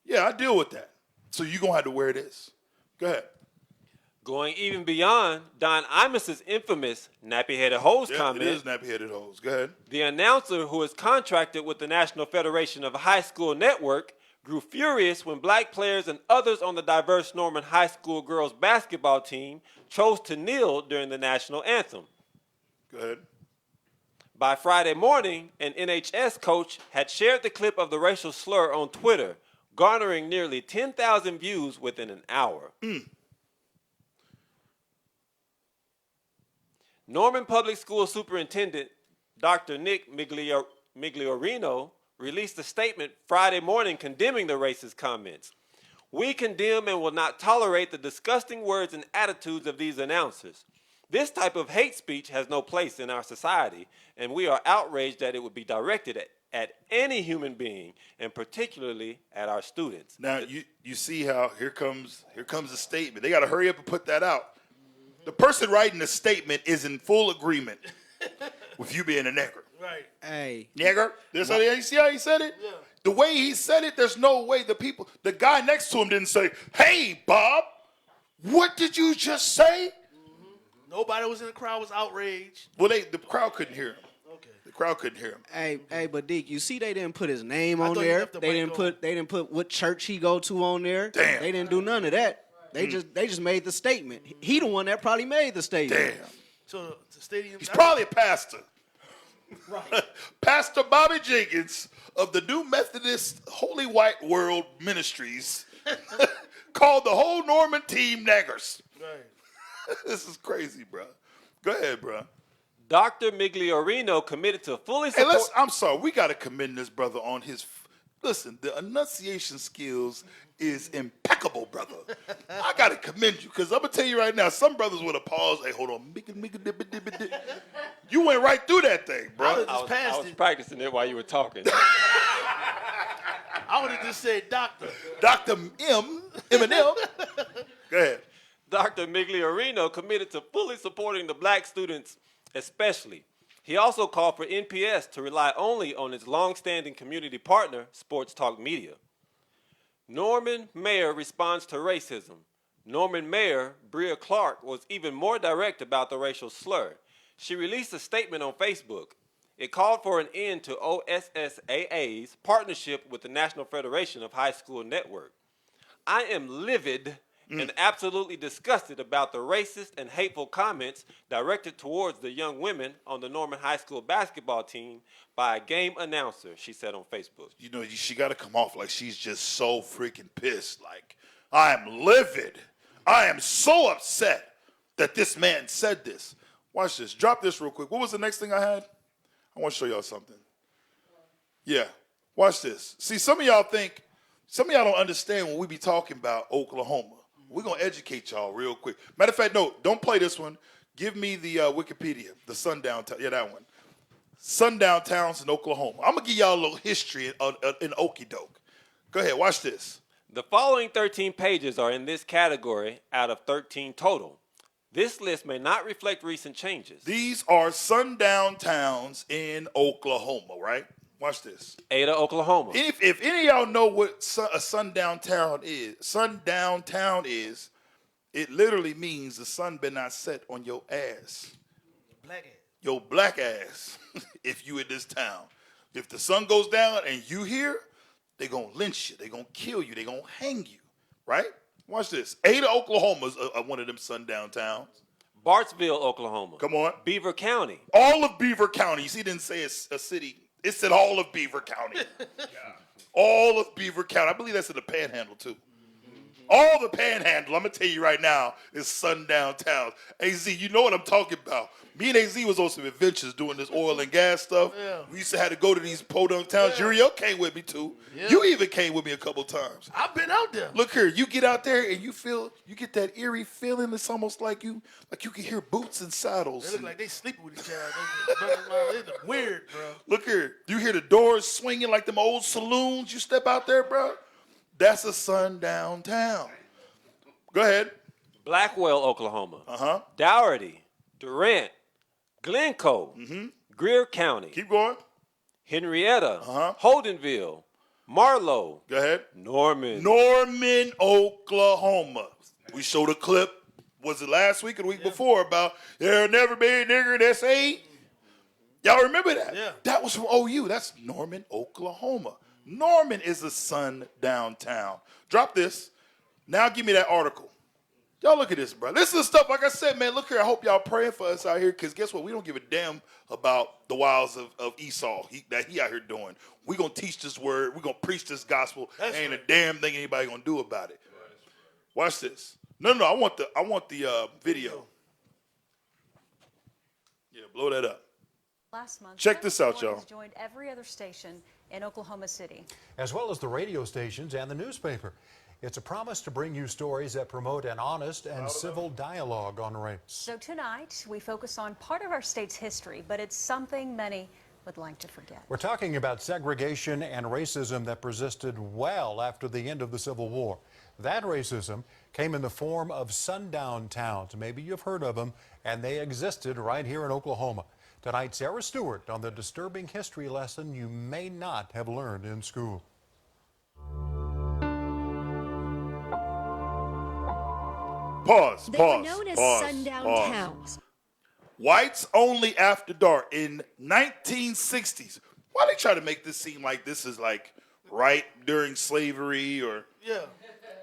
Yeah, I deal with that. So you're going to have to wear this. Go ahead. Going even beyond Don Imus's infamous nappy-headed hose comment. It is nappy-headed hose. Go ahead. The announcer, who is contracted with the National Federation of High School Network, grew furious when black players and others on the diverse Norman High School girls basketball team chose to kneel during the national anthem. Go ahead. By Friday morning, an NHS coach had shared the clip of the racial slur on Twitter, garnering nearly 10,000 views within an hour. Norman Public School Superintendent Dr. Nick Migliorino released a statement Friday morning condemning the racist comments. We condemn and will not tolerate the disgusting words and attitudes of these announcers. This type of hate speech has no place in our society, and we are outraged that it would be directed at any human being, and particularly at our students. Now, you see how here comes a statement. They got to hurry up and put that out. The person writing the statement is in full agreement with you being a nigger. Right. Hey. Nigger. You see how he said it? Yeah. The way he said it, there's no way the guy next to him didn't say, "Hey, Bob, what did you just say?" Mm-hmm. Nobody was in the crowd was outraged. Well, the crowd couldn't hear him. Okay. The crowd couldn't hear him. Hey, but Deke, you see they didn't put his name on there. They didn't put what church he go to on there. Damn. They didn't do none of that. They just made the statement. He the one that probably made the statement. Damn. So the stadium. He's probably a pastor. Right. Pastor Bobby Jenkins of the New Methodist Holy White World Ministries called the whole Norman team naggers. Right. This is crazy, bro. Go ahead, bro. Dr. Migliorino committed to fully support... Hey, I'm sorry. We got to commend this brother on his... Listen, the enunciation skills is impeccable, brother. I got to commend you because I'm going to tell you right now, some brothers would have paused. Hey, hold on. You went right through that thing, bro. I was practicing it while you were talking. I would have just said doctor. Dr. Eminem. Go ahead. Dr. Migliorino committed to fully supporting the black students especially. He also called for NPS to rely only on its long-standing community partner, Sports Talk Media. Norman Mayer responds to racism. Norman Mayer, Bria Clark, was even more direct about the racial slur. She released a statement on Facebook. It called for an end to OSSAA's partnership with the National Federation of High School Network. I am livid and absolutely disgusted about the racist and hateful comments directed towards the young women on the Norman High School basketball team by a game announcer, she said on Facebook. You know, she got to come off like she's just so freaking pissed. Like, I am livid. I am so upset that this man said this. Watch this. Drop this real quick. What was the next thing I had? I want to show y'all something. Yeah. Watch this. See, some of y'all don't understand when we be talking about Oklahoma. We're going to educate y'all real quick. Matter of fact, no, don't play this one. Give me the Wikipedia, the sundown town. Yeah, that one. Sundown towns in Oklahoma. I'm going to give y'all a little history in Okie-doke. Go ahead, watch this. The following 13 pages are in this category out of 13 total. This list may not reflect recent changes. These are sundown towns in Oklahoma, right? Watch this. Ada, Oklahoma. If any of y'all know what a sundown town is, it literally means the sun been not set on your ass. Black ass. Your black ass, if you in this town. If the sun goes down and you here, they going to lynch you. They going to kill you. They going to hang you, right? Watch this. Ada, Oklahoma is one of them sundown towns. Bartsville, Oklahoma. Come on. Beaver County. All of Beaver County. You see, it didn't say a city. It said all of Beaver County. All of Beaver County. I believe that's in the Panhandle, too. All the Panhandle, I'm going to tell you right now, is sundown towns. AZ, you know what I'm talking about. Me and AZ was on some adventures doing this oil and gas stuff. Yeah. We used to have to go to these podunk towns. Yeah. Uriel came with me, too. Yeah. You even came with me a couple times. I've been out there. Look here. You get out there and you get that eerie feeling. It's almost like you can hear boots and saddles. They look like they sleeping with each other. They look weird, bro. Look here. You hear the doors swinging like them old saloons. You step out there, bro. That's a sundown town. Go ahead. Blackwell, Oklahoma. Uh-huh. Dougherty, Durant, Glencoe, Greer County. Keep going. Henrietta, Holdenville, Marlow. Go ahead. Norman, Oklahoma. We showed a clip, was it last week or the week before, about there'll never be a nigger that's eight. Y'all remember that? Yeah. That was from OU. That's Norman, Oklahoma. Norman is a sundown town. Drop this. Now give me that article. Y'all look at this, bro. This is stuff, like I said, man, look here. I hope y'all praying for us out here because guess what? We don't give a damn about the wiles of Esau that he out here doing. We're going to teach this word. We're going to preach this gospel. There ain't a damn thing anybody going to do about it. Watch this. No, I want the video. Yeah, blow that up. Last month, check this out, y'all. Joined every other station in Oklahoma City, as well as the radio stations and the newspaper. It's a promise to bring you stories that promote an honest and civil dialogue on race. So tonight, we focus on part of our state's history, but it's something many would like to forget. We're talking about segregation and racism that persisted well after the end of the Civil War. That racism came in the form of sundown towns. Maybe you've heard of them, and they existed right here in Oklahoma. Tonight, Sarah Stewart on the disturbing history lesson you may not have learned in school. Pause. They were known as sundown towns. Whites only after dark in 1960s. Why they try to make this seem like this is like right during slavery or? Yeah.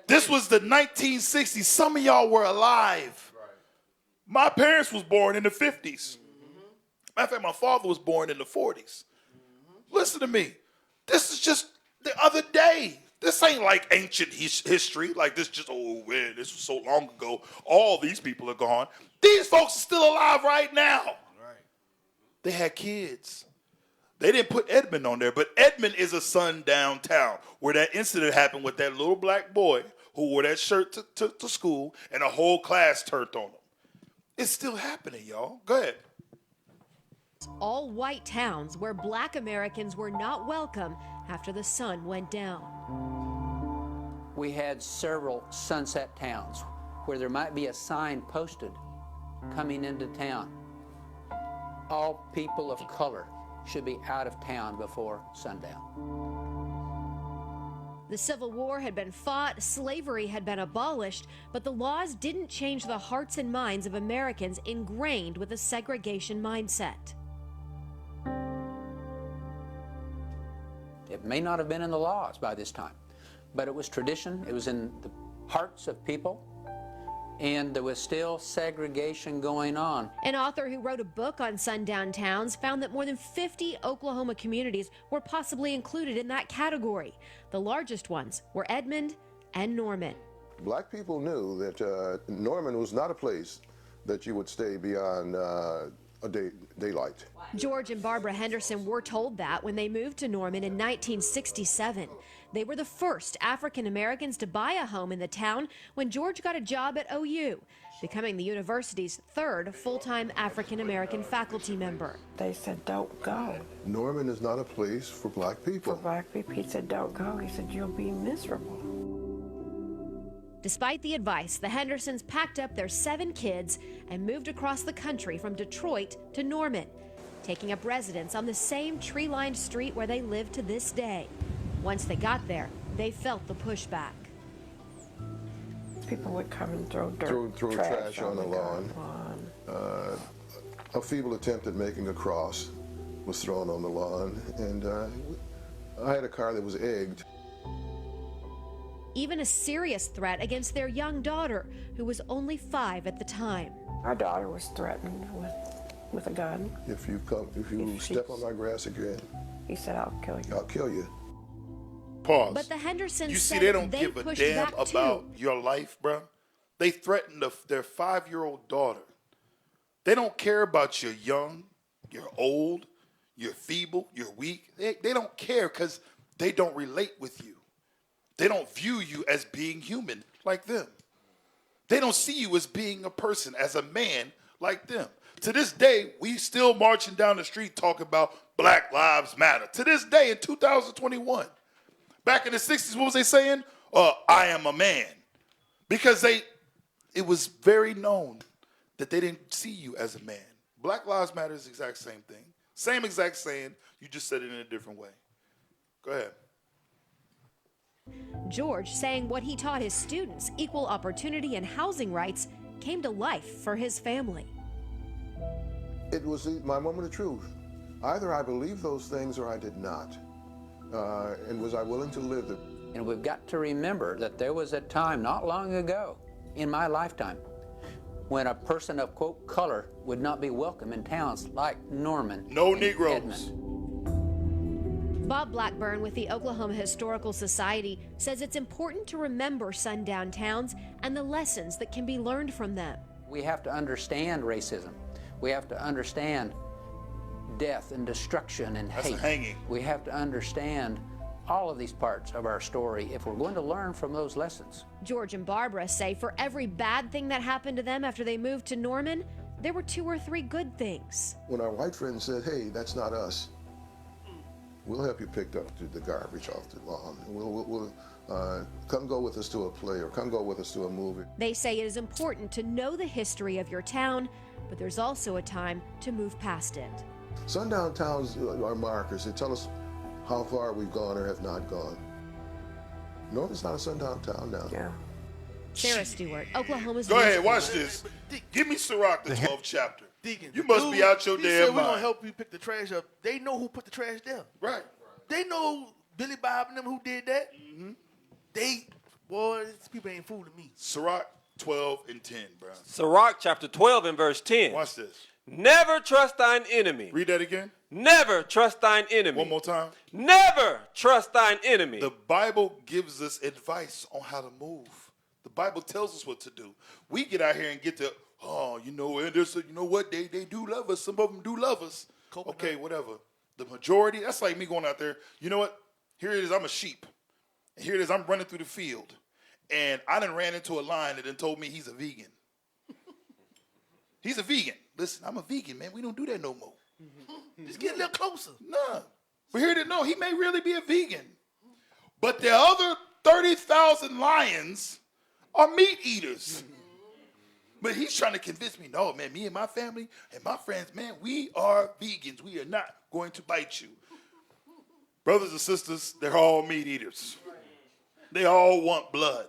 This was the 1960s. Some of y'all were alive. Right. My parents was born in the 50s. Matter of fact, my father was born in the 40s. Listen to me. This is just the other day. This ain't like ancient history. Like this just, oh man, this was so long ago. All these people are gone. These folks are still alive right now. Right. They had kids. They didn't put Edmond on there, but Edmond is a sundown town where that incident happened with that little black boy who wore that shirt to school and a whole class turned on him. It's still happening, y'all. Go ahead. All white towns where black Americans were not welcome after the sun went down. We had several sunset towns where there might be a sign posted coming into town. All people of color should be out of town before sundown. The Civil War had been fought, slavery had been abolished, but the laws didn't change the hearts and minds of Americans ingrained with a segregation mindset. It may not have been in the laws by this time, but it was tradition, it was in the hearts of people, and there was still segregation going on. An author who wrote a book on sundown towns found that more than 50 Oklahoma communities were possibly included in that category. The largest ones were Edmond and Norman. Black people knew that Norman was not a place that you would stay beyond daylight. George and Barbara Henderson were told that when they moved to Norman in 1967. They were the first African Americans to buy a home in the town when George got a job at OU, becoming the university's third full-time African American faculty member. They said, don't go. Norman is not a place for black people. For black people, he said, don't go. He said, you'll be miserable. Despite the advice, the Hendersons packed up their 7 kids and moved across the country from Detroit to Norman, taking up residence on the same tree-lined street where they live to this day. Once they got there, they felt the pushback. People would come and throw dirt, throw trash on the lawn. A feeble attempt at making a cross was thrown on the lawn, and I had a car that was egged. Even a serious threat against their young daughter, who was only 5 at the time. Our daughter was threatened with a gun. If you step on my grass again, he said, I'll kill you. I'll kill you. Pause. But the Hendersons you see, said they don't give a damn about your life, bro. They threatened their 5-year-old daughter. They don't care about you're young, you're old, you're feeble, you're weak. They don't care because they don't relate with you. They don't view you as being human like them. They don't see you as being a person, as a man like them. To this day, we still marching down the street talking about Black Lives Matter. To this day in 2021. Back in the 60s, what was they saying? I am a man. Because it was very known that they didn't see you as a man. Black Lives Matter is the exact same thing. Same exact saying, you just said it in a different way. Go ahead. George saying what he taught his students, equal opportunity and housing rights, came to life for his family. It was my moment of truth. Either I believed those things or I did not. And was I willing to live them? And we've got to remember that there was a time not long ago in my lifetime when a person of, quote, color would not be welcome in towns like Norman. No Negroes. Edmond. Bob Blackburn with the Oklahoma Historical Society says it's important to remember sundown towns and the lessons that can be learned from them. We have to understand racism. We have to understand death and destruction and hate. Hanging. We have to understand all of these parts of our story if we're going to learn from those lessons. George and Barbara say for every bad thing that happened to them after they moved to Norman, there were 2 or 3 good things. When our white friend said, hey, that's not us, we'll help you pick up the garbage off the lawn. We'll come go with us to a play or come go with us to a movie. They say it is important to know the history of your town, but there's also a time to move past it. Sundown towns are markers. They tell us how far we've gone or have not gone. Norman's not a sundown town now. Yeah. Sarah Stewart, Oklahoma's Go News ahead, Bureau. watch this. Give me Sirach, the 12th chapter. Deacon, You must be out your he damn said we're mind. gonna help you pick the trash up. They know who put the trash there. Right. They know Billy Bob and them who did that. Boy, these people ain't fooling me. Sirach 12 and 10, bro. Sirach chapter 12 and verse 10. Watch this. Never trust thine enemy. Read that again. Never trust thine enemy. One more time. Never trust thine enemy. The Bible gives us advice on how to move. The Bible tells us what to do. We get out here and get to, you know what? They do love us. Some of them do love us. Okay, whatever. The majority, that's like me going out there. You know what? Here it is. I'm a sheep. And here it is. I'm running through the field. And I done ran into a lion that done told me he's a vegan. He's a vegan. Listen, I'm a vegan, man. We don't do that no more. Just get a little closer. Nah. But here to know, he may really be a vegan. But the other 30,000 lions are meat eaters. But he's trying to convince me, no, man, me and my family and my friends, man, we are vegans. We are not going to bite you. Brothers and sisters, they're all meat eaters. They all want blood.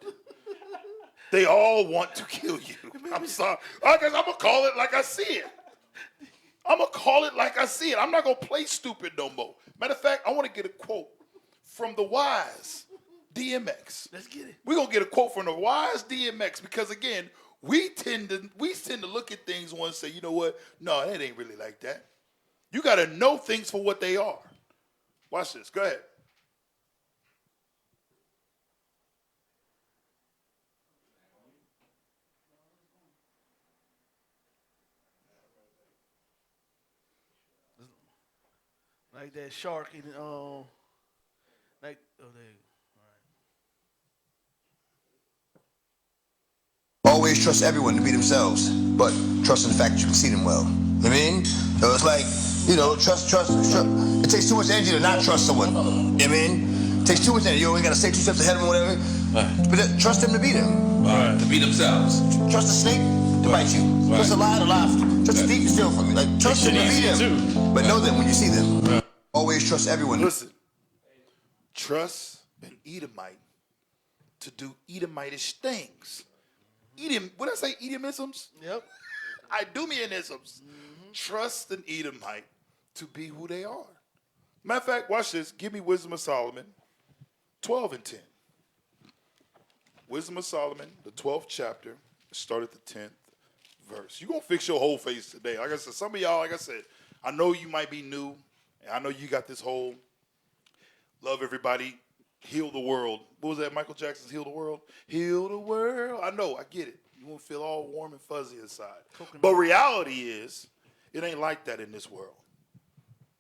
They all want to kill you. I'm sorry. I guess I'm going to call it like I see it. I'm going to call it like I see it. I'm not going to play stupid no more. Matter of fact, I want to get a quote from the wise DMX. Let's get it. We're going to get a quote from the wise DMX because, again, we tend to look at things and want to say, you know what? No, that ain't really like that. You got to know things for what they are. Watch this. Go ahead. Like that shark in there you go. Always trust everyone to be themselves, but trust in the fact that you can see them well. You know what I mean? So it's like, trust. It takes too much energy to not trust someone. You know what I mean? It takes too much energy. You always gotta stay 2 steps ahead of them or whatever. Right. But trust them to be them. Right. To be themselves. Trust the snake to bite you. Right. Trust the lion to laugh. Trust the thief to steal from you. Like, trust them to be them. But know them when you see them. Right. Always trust everyone. Listen. Trust an Edomite to do Edomitish things. What did I say? Edomisms? Yep. Idumeanisms. Trust an Edomite to be who they are. Matter of fact, watch this. Give me Wisdom of Solomon, 12 and 10. Wisdom of Solomon, the 12th chapter, start at the 10th verse. You're going to fix your whole face today. Like I said, some of y'all, like I said, I know you might be new, and I know you got this whole love everybody, heal the world. What was that, Michael Jackson's Heal the World? Heal the world. I know, I get it. You won't feel all warm and fuzzy inside. But reality is, it ain't like that in this world.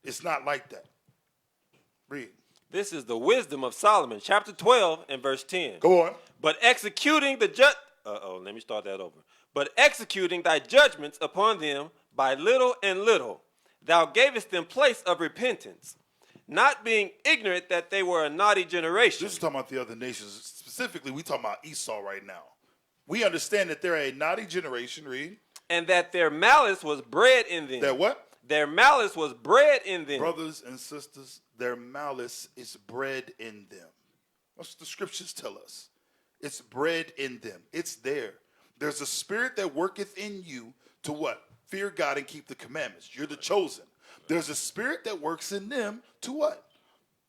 It's not like that. Read. This is the wisdom of Solomon, chapter 12 and verse 10. Go on. But executing let me start that over. But executing thy judgments upon them by little and little, thou gavest them place of repentance, not being ignorant that they were a naughty generation. This is talking about the other nations. Specifically, we talking about Esau right now. We understand that they're a naughty generation, read. And that their malice was bred in them. Their what? Their malice was bred in them. Brothers and sisters, their malice is bred in them. That's what the scriptures tell us. It's bred in them. It's there. There's a spirit that worketh in you to what? Fear God and keep the commandments. You're the chosen. There's a spirit that works in them to what?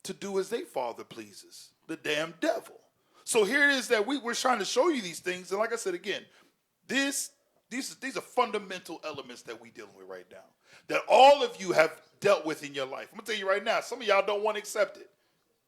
To do as they father pleases. The damn devil. So here it is that we're trying to show you these things. And like I said again, these are fundamental elements that we're dealing with right now. That all of you have dealt with in your life. I'm going to tell you right now, some of y'all don't want to accept it.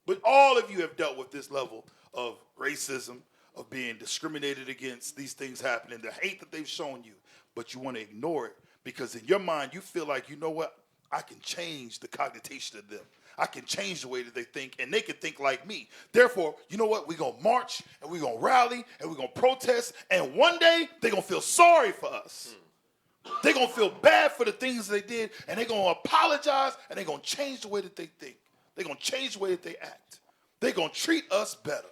But all of you have dealt with this level of racism, of being discriminated against, these things happening, the hate that they've shown you. But you want to ignore it because in your mind you feel like, you know what? I can change the cognition of them. I can change the way that they think, and they can think like me. Therefore, you know what? We're going to march, and we're going to rally, and we're going to protest, and one day they're going to feel sorry for us. They're going to feel bad for the things they did, and they're going to apologize, and they're going to change the way that they think. They're going to change the way that they act. They're going to treat us better.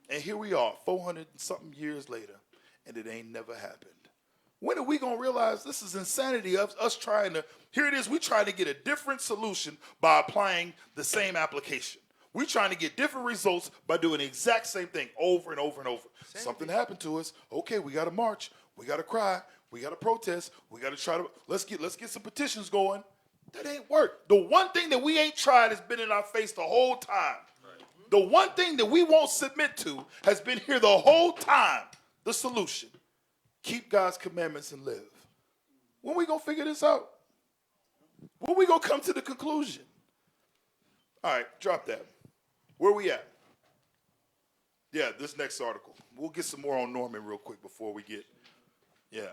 And here we are, 400 and something years later, and it ain't never happened. When are we going to realize this is insanity of us trying to, here it is, we trying to get a different solution by applying the same application. We're trying to get different results by doing the exact same thing over and over and over. Something happened to us. Okay, we got to march. We got to cry. We got to protest. We got to try to, let's get some petitions going. That ain't work. The one thing that we ain't tried has been in our face the whole time. Right. The one thing that we won't submit to has been here the whole time. The solution. Keep God's commandments and live. When we going to figure this out? When we going to come to the conclusion? All right, drop that. Where we at? Yeah, this next article. We'll get some more on Norman real quick before we get, yeah.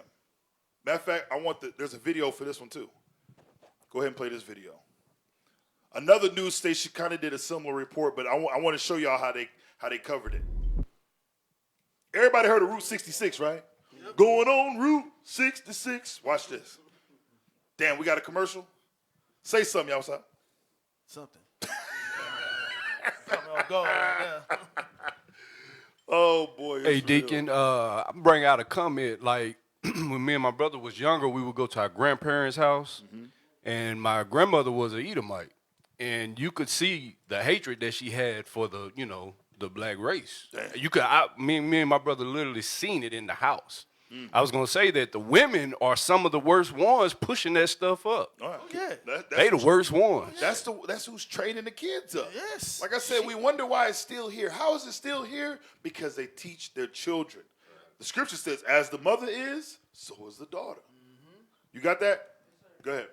Matter of fact, there's a video for this one too. Go ahead and play this video. Another news station kind of did a similar report, but I want to show y'all how they covered it. Everybody heard of Route 66, right? Yep. Going on Route 66. Watch this. Damn, we got a commercial? Say something, y'all. Something. Something else going right now. Oh, boy. Hey, Deacon, I bring out a comment. Like, when me and my brother was younger, we would go to our grandparents' house, and my grandmother was an Edomite. And you could see the hatred that she had for the, the black race. Damn. You could, me and my brother literally seen it in the house. I was gonna say that the women are some of the worst ones pushing that stuff up. Oh, yeah. They the worst ones. That's who's training the kids up. Yes. Like I said, we wonder why it's still here. How is it still here? Because they teach their children. The scripture says, as the mother is, so is the daughter. You got that? Go ahead.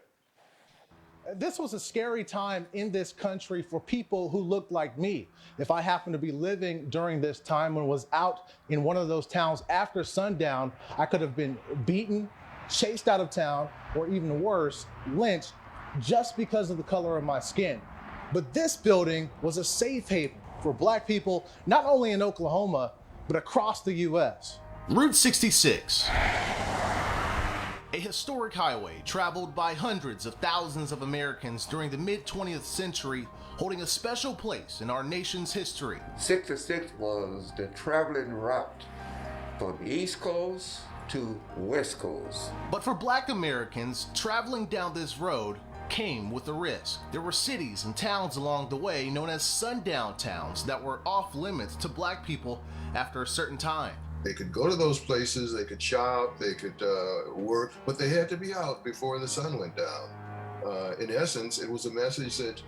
This was a scary time in this country for people who looked like me. If I happened to be living during this time and was out in one of those towns after sundown, I could have been beaten, chased out of town, or even worse, lynched just because of the color of my skin. But this building was a safe haven for black people, not only in Oklahoma, but across the U.S. Route 66. A historic highway traveled by hundreds of thousands of Americans during the mid-20th century, holding a special place in our nation's history. 66 was the traveling route from East Coast to West Coast. But for black Americans, traveling down this road came with a risk. There were cities and towns along the way known as sundown towns that were off limits to black people after a certain time. They could go to those places, they could shop, they could work, but they had to be out before the sun went down. In essence, it was a message that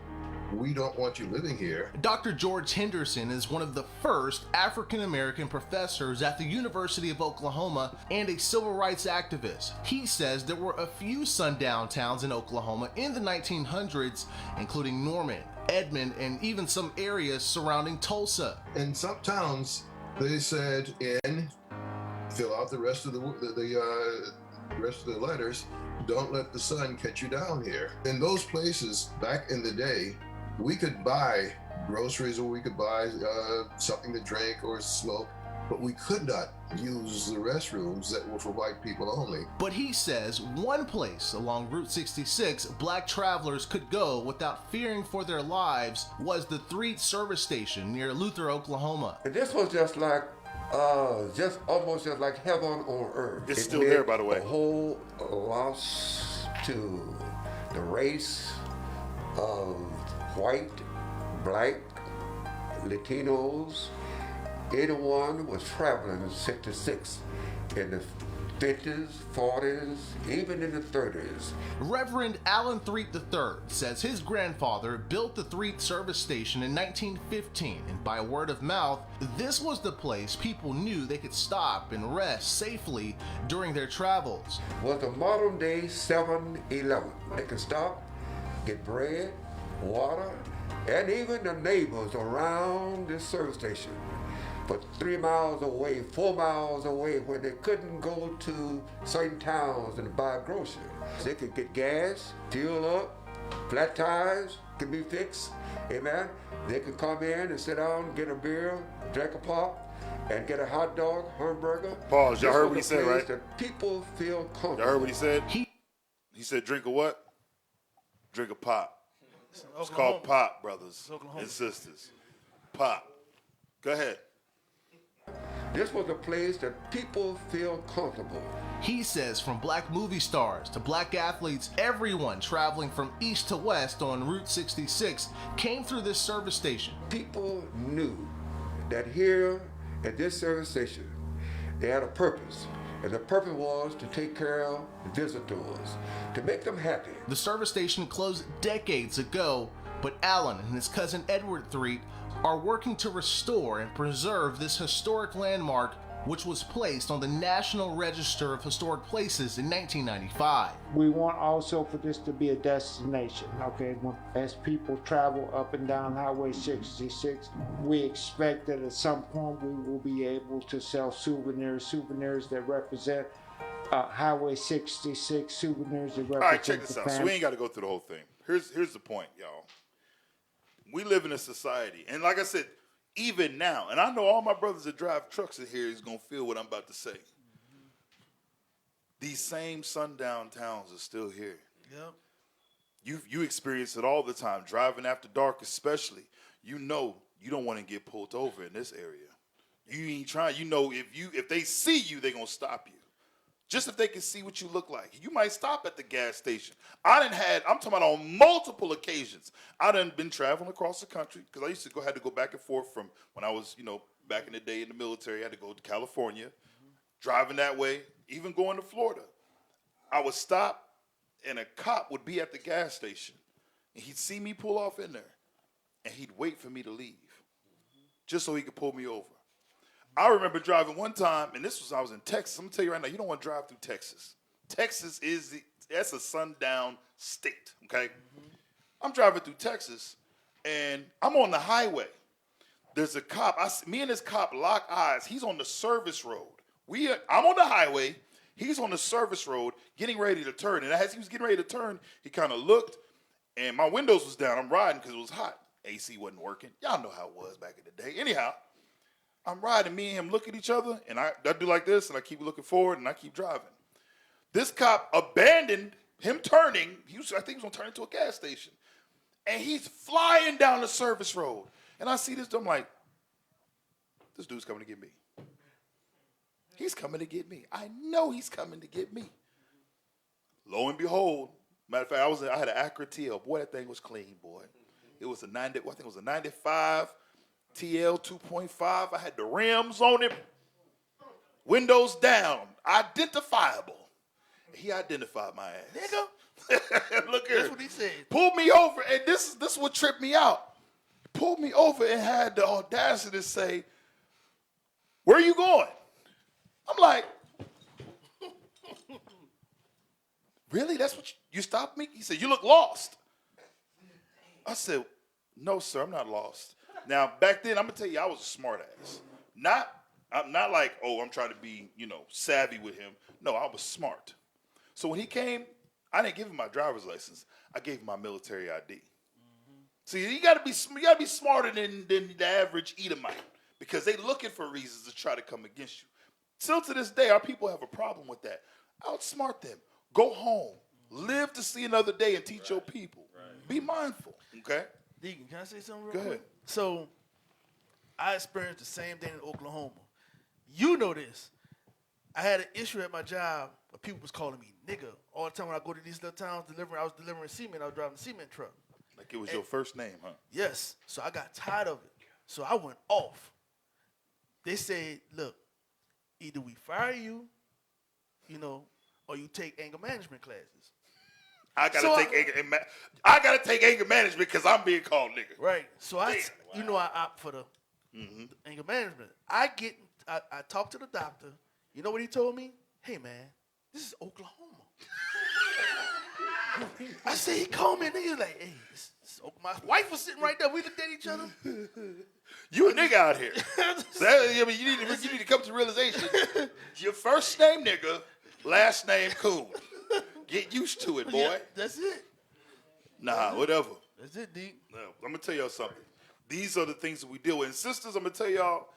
we don't want you living here. Dr. George Henderson is one of the first African-American professors at the University of Oklahoma and a civil rights activist. He says there were a few sundown towns in Oklahoma in the 1900s, including Norman, Edmond, and even some areas surrounding Tulsa. In some towns, they said, fill out the rest of the rest of the letters. Don't let the sun catch you down here. In those places, back in the day, we could buy groceries or we could buy something to drink or smoke, but we could not use the restrooms that were for white people only. But he says one place along Route 66 black travelers could go without fearing for their lives was the Threet service station near Luther, Oklahoma. And this was just like, almost just like heaven on earth. It's still there, by the way. A whole loss to the race of white, black, Latinos. Anyone was traveling in 66 in the 50s, 40s, even in the 30s. Reverend Allen Threet III says his grandfather built the Threet service station in 1915, and by word of mouth, this was the place people knew they could stop and rest safely during their travels. Was a modern day 7-Eleven. They could stop, get bread, water, and even the neighbors around this service station. But 3 miles away, 4 miles away, when they couldn't go to certain towns and buy groceries. They could get gas, fuel up, flat tires, can be fixed, amen, they can come in and sit down, get a beer, drink a pop, and get a hot dog, hamburger. Pause. Y'all heard what he said, right? That people feel comfortable. Y'all heard what he said? He said, drink a what? Drink a pop. It's called pop, brothers and sisters. Pop. Go ahead. This was a place that people feel comfortable. He says from black movie stars to black athletes, everyone traveling from east to west on Route 66 came through this service station. People knew that here at this service station, they had a purpose. And the purpose was to take care of the visitors, to make them happy. The service station closed decades ago, but Alan and his cousin Edward Threet are working to restore and preserve this historic landmark, which was placed on the National Register of Historic Places in 1995. We want also for this to be a destination, okay? As people travel up and down Highway 66, we expect that at some point we will be able to sell souvenirs that represent Highway 66, souvenirs that represent. All right, check this out. So we ain't got to go through the whole thing. Here's the point, y'all. We live in a society, and like I said, even now, and I know all my brothers that drive trucks in here is going to feel what I'm about to say. These same sundown towns are still here. Yep. You experience it all the time, driving after dark especially. You know you don't want to get pulled over in this area. You ain't trying. You know if they see you, they're going to stop you. Just if they can see what you look like. You might stop at the gas station. I'm talking about on multiple occasions. I done been traveling across the country because I used to had to go back and forth from when I was, back in the day in the military. I had to go to California, driving that way, even going to Florida. I would stop and a cop would be at the gas station and he'd see me pull off in there and he'd wait for me to leave just so he could pull me over. I remember driving one time, and I was in Texas. I'm going to tell you right now, you don't want to drive through Texas. Texas that's a sundown state, okay? I'm driving through Texas, and I'm on the highway. There's a cop. Me and this cop lock eyes. He's on the service road. I'm on the highway. He's on the service road getting ready to turn. And as he was getting ready to turn, he kind of looked, and my windows was down. I'm riding because it was hot. AC wasn't working. Y'all know how it was back in the day. Anyhow, I'm riding, me and him look at each other, and I do like this, and I keep looking forward, and I keep driving. This cop abandoned him turning. I think he was going to turn into a gas station. And he's flying down the service road. And I see this, I'm like, this dude's coming to get me. He's coming to get me. I know he's coming to get me. Lo and behold, matter of fact, I had an Acura TL. Boy, that thing was clean, boy. It was I think it was a 95. TL 2.5, I had the rims on it, windows down, identifiable. He identified my ass. Nigga. Look here. That's what he said. Pulled me over, and this is what tripped me out. Pulled me over and had the audacity to say, where are you going? I'm like, really? That's what you stopped me? He said, you look lost. I said, no, sir, I'm not lost. Now, back then, I'm going to tell you, I was a smart ass. I'm not like, I'm trying to be, savvy with him. No, I was smart. So when he came, I didn't give him my driver's license. I gave him my military ID. See, you got to be smarter than the average Edomite because they looking for reasons to try to come against you. Still to this day, our people have a problem with that. Outsmart them. Go home. Live to see another day and teach your people. Right. Be mindful, okay? Deacon, can I say something real quick? Go ahead. So, I experienced the same thing in Oklahoma. You know this. I had an issue at my job where people was calling me nigga all the time when I go to these little towns I was delivering cement. I was driving a cement truck. Like it was your first name, huh? Yes. So I got tired of it. So I went off. They said, look, either we fire you, or you take anger management classes. I gotta take anger management because I'm being called nigga. Right. So I opt for the anger management. I talked to the doctor. You know what he told me? Hey man, this is Oklahoma. I said, he called me and he was like, hey, my wife was sitting right there. We looked at each other. You a nigga out here. You need to come to the realization. Your first name nigga, last name cool. Get used to it, boy. Yeah, that's it. Nah, whatever. That's it, D. No, I'm gonna tell y'all something. These are the things that we deal with. And sisters, I'm gonna tell y'all.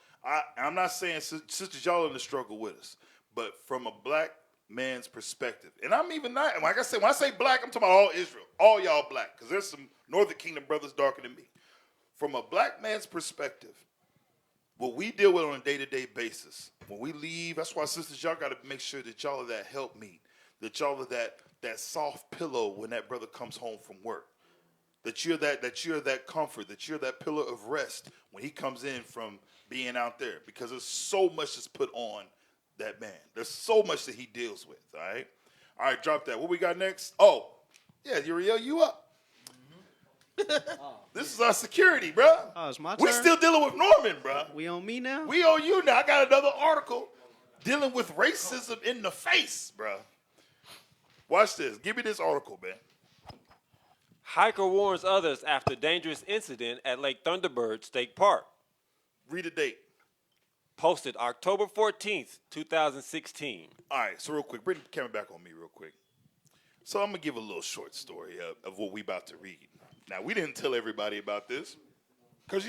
I'm not saying sisters, y'all in the struggle with us, but from a black man's perspective, and I'm even not. Like I said, when I say black, I'm talking about all Israel, all y'all black, because there's some Northern Kingdom brothers darker than me. From a black man's perspective, what we deal with on a day-to-day basis, when we leave, that's why sisters, y'all got to make sure that y'all are that helpmeet, that y'all are that soft pillow when that brother comes home from work. That you're that comfort, that you're that pillar of rest when he comes in from being out there, because there's so much that's put on that man. There's so much that he deals with. All right, drop that. What we got next? Oh, yeah, Uriel, you up? This is our security, bro. Oh, it's my turn. We still dealing with Norman, bro. We on me now? We on you now. I got another article dealing with racism in the face, bro. Watch this. Give me this article, man. Hiker warns others after dangerous incident at Lake Thunderbird State Park. Read the date. Posted October 14th, 2016. All right, so real quick, bring the camera back on me real quick. So I'm going to give a little short story of what we about to read. Now, we didn't tell everybody about this because,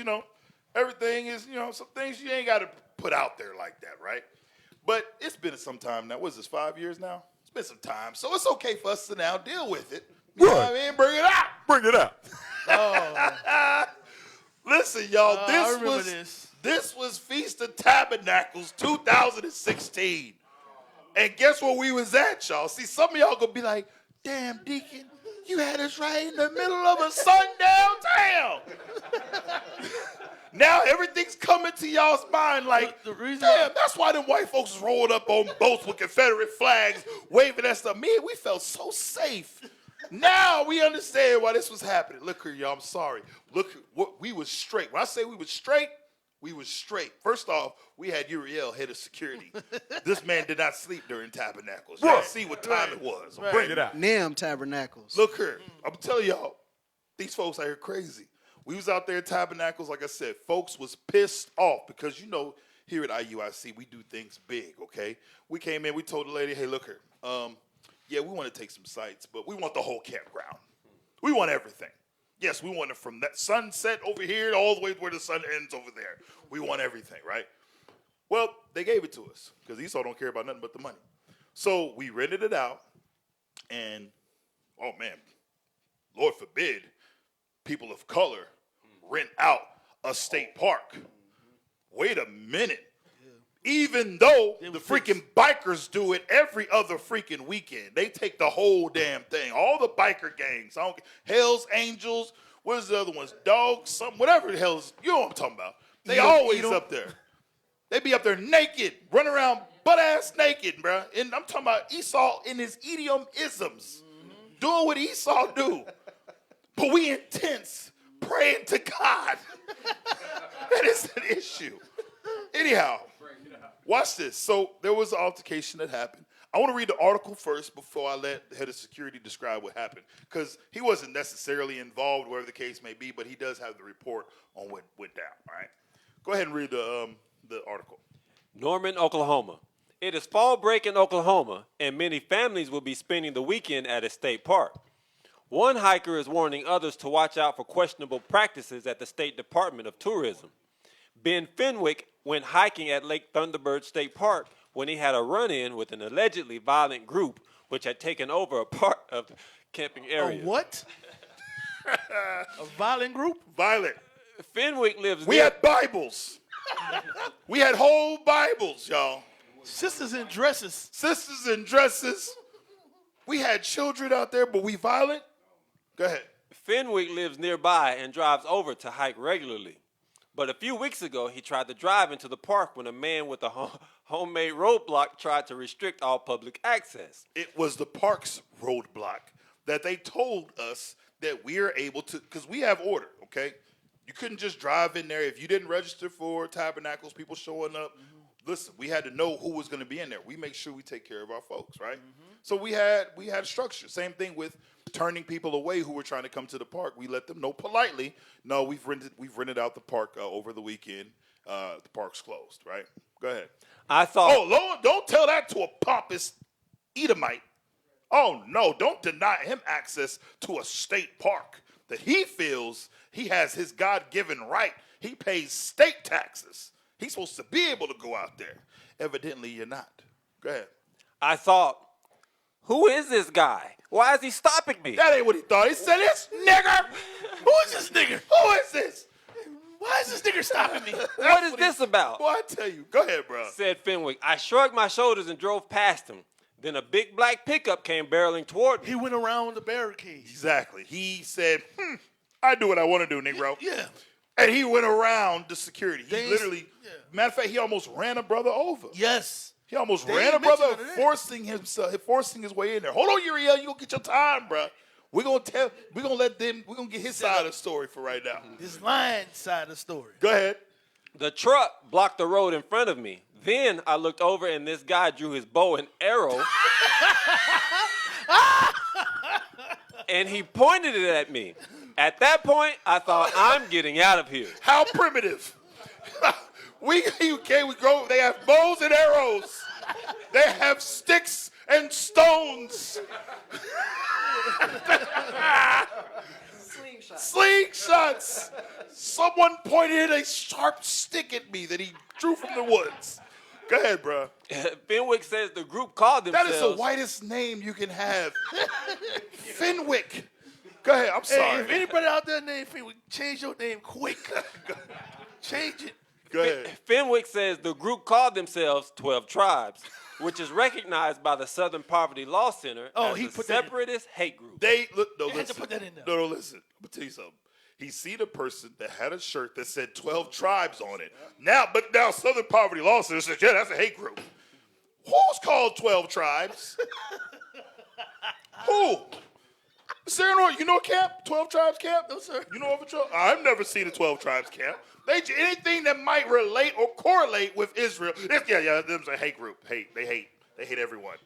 everything is, some things you ain't got to put out there like that, right? But it's been some time now. What is this, 5 years now? It's been some time. So it's okay for us to now deal with it. You know what I mean? Bring it out. Bring it out. Oh. Listen, y'all, this was Feast of Tabernacles 2016. And guess where we was at, y'all? See, some of y'all gonna be like, damn, Deacon, you had us right in the middle of a sundown town. Now everything's coming to y'all's mind like, damn, that's why them white folks was rolled up on boats with Confederate flags, waving that stuff. Man, we felt so safe. Now we understand why this was happening. Look here, y'all, I'm sorry. Look, we was straight. When I say we was straight, we was straight. First off, we had Uriel, head of security. This man did not sleep during Tabernacles. Y'all see what time it was. Right. Bring it out. Nam Tabernacles. Look here, I'm telling y'all, these folks out here crazy. We was out there at Tabernacles, like I said, folks was pissed off because, here at IUIC, we do things big, okay? We came in, we told the lady, hey, look here, yeah, we want to take some sites, but we want the whole campground. We want everything. Yes, we want it from that sunset over here all the way to where the sun ends over there. We want everything, right? Well, they gave it to us because Esau don't care about nothing but the money. So we rented it out, and, oh, man, Lord forbid, people of color rent out a state park. Wait a minute. Even though the freaking bikers do it every other freaking weekend. They take the whole damn thing. All the biker gangs. Hell's Angels. What is the other ones? Dogs, whatever the hell is. You know what I'm talking about. They always up there. They be up there naked, run around butt-ass naked, bro. And I'm talking about Esau in his idiom-isms. Doing what Esau do. But we intense, praying to God. That is an issue. Anyhow. Watch this. So there was an altercation that happened. I want to read the article first before I let the head of security describe what happened, because he wasn't necessarily involved, whatever the case may be, but he does have the report on what went down. All right. Go ahead and read the article. Norman, Oklahoma. It is fall break in Oklahoma, and many families will be spending the weekend at a state park. One hiker is warning others to watch out for questionable practices at the State Department of Tourism. Ben Fenwick went hiking at Lake Thunderbird State Park when he had a run-in with an allegedly violent group which had taken over a part of the camping area. A what? A violent group? Violent. Fenwick lives We had Bibles. We had whole Bibles, y'all. Sisters in dresses. Sisters in dresses. We had children out there, but we violent? Go ahead. Fenwick lives nearby and drives over to hike regularly. But a few weeks ago, he tried to drive into the park when a man with a homemade roadblock tried to restrict all public access. It was the park's roadblock that they told us that we are able to, because we have order, okay? You couldn't just drive in there. If you didn't register for Tabernacles, people showing up, listen, we had to know who was going to be in there. We make sure we take care of our folks, right? So we had structure. Same thing with turning people away who were trying to come to the park. We let them know politely, no, we've rented out the park over the weekend. The park's closed, right? Go ahead. I thought. Oh, Lord, don't tell that to a pompous Edomite. Oh, no, don't deny him access to a state park that he feels he has his God-given right. He pays state taxes. He's supposed to be able to go out there. Evidently, you're not. Go ahead. I thought, who is this guy? Why is he stopping me? That ain't what he thought. He said, this nigger. Who is this nigger? Who is this? Why is this nigger stopping me? What is this about? Boy, I tell you. Go ahead, bro. Said Fenwick. I shrugged my shoulders and drove past him. Then a big black pickup came barreling toward me. He went around the barricades. Exactly. He said, I do what I want to do, Negro. Yeah. And he went around the security. He literally, matter of fact, he almost ran a brother over. Yes. He almost ran a brother, forcing his way in there. Hold on, Uriel, you gonna get your time, bro. We're gonna get his side of the story for right now. His line side of the story. Go ahead. The truck blocked the road in front of me. Then I looked over and this guy drew his bow and arrow. And he pointed it at me. At that point, I thought, I'm getting out of here. How primitive. we go. They have bows and arrows. They have sticks and stones. Slingshots. Someone pointed a sharp stick at me that he drew from the woods. Go ahead, bro. Fenwick says the group called themselves. That is the whitest name you can have. Fenwick. Go ahead. I'm sorry. Hey, if anybody out there named Fenwick, change your name quick. Change it. Go ahead. Fenwick says the group called themselves 12 Tribes, which is recognized by the Southern Poverty Law Center as a separatist hate group. They had to put that in there. No, listen. I'm gonna tell you something. He seen a person that had a shirt that said 12 Tribes on it. Now Southern Poverty Law Center says, yeah, that's a hate group. Who's called 12 Tribes? Who? Sarah, you know a camp? 12 Tribes camp? No, sir. You know of a 12? I've never seen a 12 Tribes camp. Anything that might relate or correlate with Israel. Them's a hate group. They hate everyone.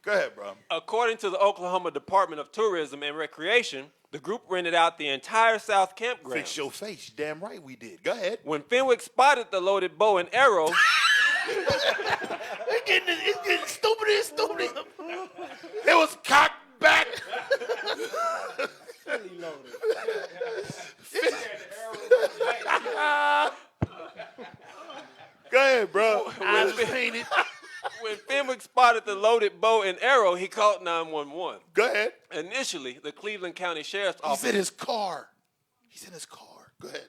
Go ahead, bro. According to the Oklahoma Department of Tourism and Recreation, the group rented out the entire South Campground. Fix your face. Damn right we did. Go ahead. When Fenwick spotted the loaded bow and arrow... It's getting stupider and stupider. It was cocked back. Go ahead, bro. When Fenwick spotted the loaded bow and arrow, he called 911. Go ahead. Initially, the Cleveland County Sheriff's Office... He's in his car. Go ahead.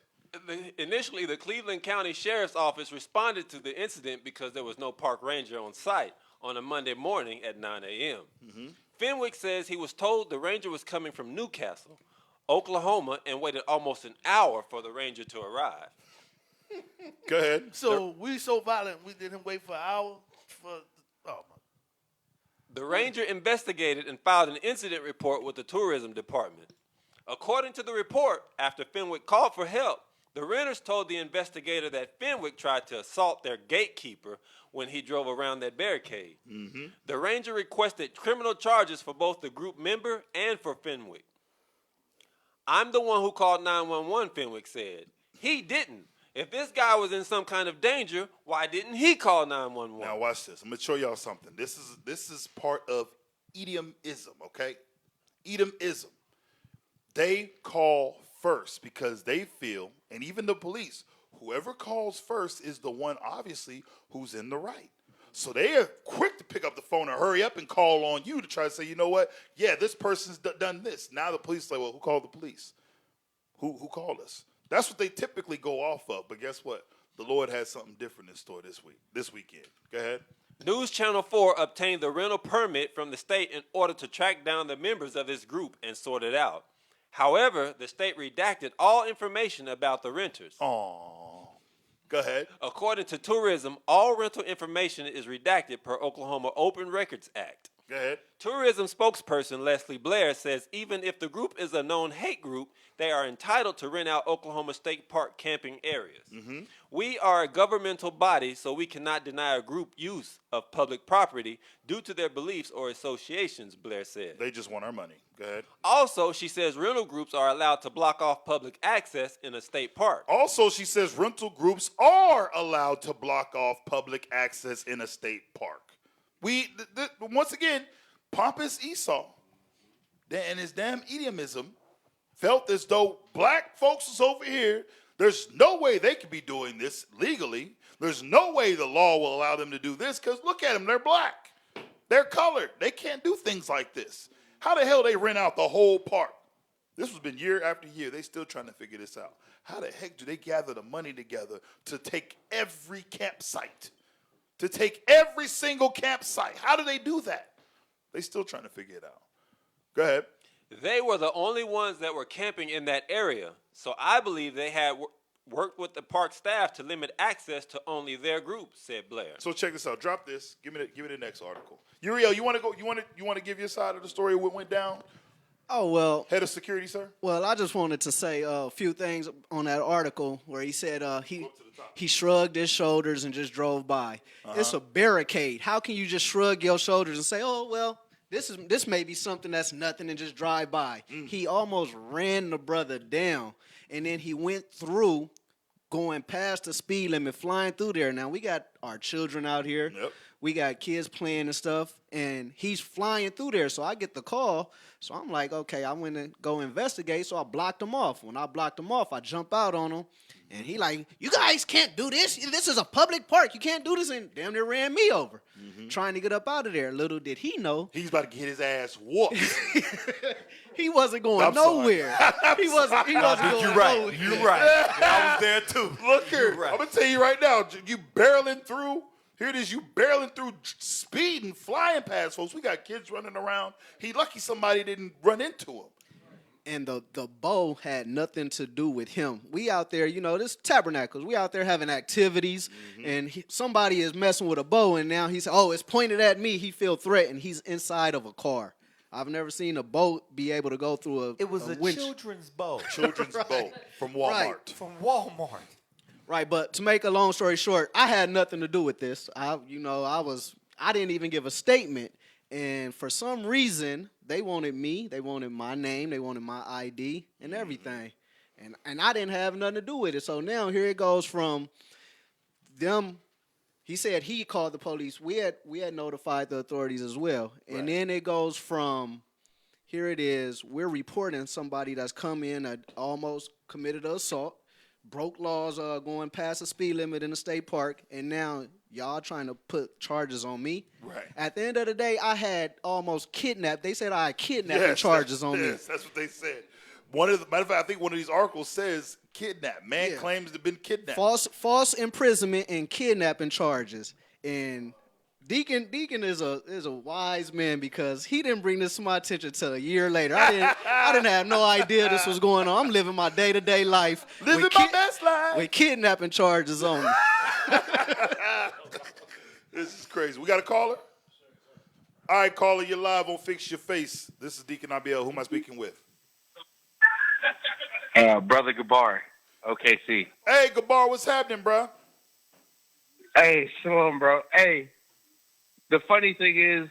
Initially, the Cleveland County Sheriff's Office responded to the incident because there was no park ranger on site on a Monday morning at 9 a.m. Mm-hmm. Fenwick says he was told the ranger was coming from Newcastle, Oklahoma, and waited almost an hour for the ranger to arrive. Go ahead. So we so violent, we didn't wait for an hour The ranger investigated and filed an incident report with the tourism department. According to the report, after Fenwick called for help, the renters told the investigator that Fenwick tried to assault their gatekeeper when he drove around that barricade. Mm-hmm. The ranger requested criminal charges for both the group member and for Fenwick. I'm the one who called 911, Fenwick said. He didn't. If this guy was in some kind of danger, why didn't he call 911? Now watch this. I'm gonna show y'all something. This is part of Edomism, okay? Edomism. They call first because they feel, and even the police, whoever calls first is the one, obviously, who's in the right. So they are quick to pick up the phone and hurry up and call on you to try to say, you know what? Yeah, this person's done this. Now the police say, well, who called the police? Who called us? That's what they typically go off of. But guess what? The Lord has something different in store this weekend. Go ahead. News Channel 4 obtained the rental permit from the state in order to track down the members of this group and sort it out. However, the state redacted all information about the renters. Aww. Go ahead. According to tourism, all rental information is redacted per Oklahoma Open Records Act. Go ahead. Tourism spokesperson Leslie Blair says even if the group is a known hate group, they are entitled to rent out Oklahoma State Park camping areas. Mm-hmm. We are a governmental body, so we cannot deny a group use of public property due to their beliefs or associations, Blair said. They just want our money. Go ahead. Also, she says rental groups are allowed to block off public access in a state park. Also, she says rental groups are allowed to block off public access in a state park. Once again, pompous Esau and his damn idiomism felt as though black folks is over here. There's no way they could be doing this legally. There's no way the law will allow them to do this because look at them, they're black. They're colored. They can't do things like this. How the hell they rent out the whole park? This has been year after year. They still trying to figure this out. How the heck do they gather the money together to take every campsite? To take every single campsite? How do they do that? They still trying to figure it out. Go ahead. They were the only ones that were camping in that area, so I believe they had worked with the park staff to limit access to only their group, said Blair. So check this out. Drop this. Give me the next article. Uriel, you want to go? You want to give your side of the story of what went down? Oh, well. Head of security, sir? Well, I just wanted to say a few things on that article where he said he shrugged his shoulders and just drove by. It's a barricade. How can you just shrug your shoulders and say, oh, well, this may be something that's nothing and just drive by? He almost ran the brother down, and then he went through going past the speed limit, flying through there. Now, we got our children out here. Yep. We got kids playing and stuff, and he's flying through there. So I get the call. So I'm like, okay, I went to go investigate. So I blocked him off. When I blocked him off, I jump out on him. And he like, you guys can't do this. This is a public park. You can't do this. And damn near ran me over trying to get up out of there. Little did he know. He's about to get his ass whooped. He wasn't going nowhere. He wasn't going nowhere. You're right. I was there too. Look here. I'm going to tell you right now. You barreling through. Here it is, you barreling through speeding, flying past folks. We got kids running around. He lucky somebody didn't run into him. And the bow had nothing to do with him. We out there, this tabernacles. We out there having activities, and somebody is messing with a bow, and now he's, it's pointed at me. He feel threatened. He's inside of a car. I've never seen a boat be able to go through a It was a winch. children's bow. Children's bow from Walmart. Right. From Walmart. Right, but to make a long story short, I had nothing to do with this. I didn't even give a statement, and for some reason, they wanted me. They wanted my name. They wanted my ID and everything, and I didn't have nothing to do with it. So now here it goes from them. He said he called the police. We had notified the authorities as well, and then it goes from here it is. We're reporting somebody that's come in that almost committed an assault. Broke laws going past the speed limit in the state park, and now y'all trying to put charges on me. Right. At the end of the day, I had almost kidnapped. They said I had kidnapping charges on me. Yes, that's what they said. Matter of fact, I think one of these articles says kidnap. Man claims to have been kidnapped. False imprisonment and kidnapping charges. And Deacon is a wise man because he didn't bring this to my attention until a year later. I didn't have no idea this was going on. I'm living my day-to-day life. Living my best life. With kidnapping charges on me. This is crazy. We got a caller? All right, caller, you're live on Fix Your Face. This is Deacon Abiel. Who am I speaking with? Brother Gabar, OKC. Hey, Gabar, what's happening, bro? Hey, shalom, bro. Hey. The funny thing is,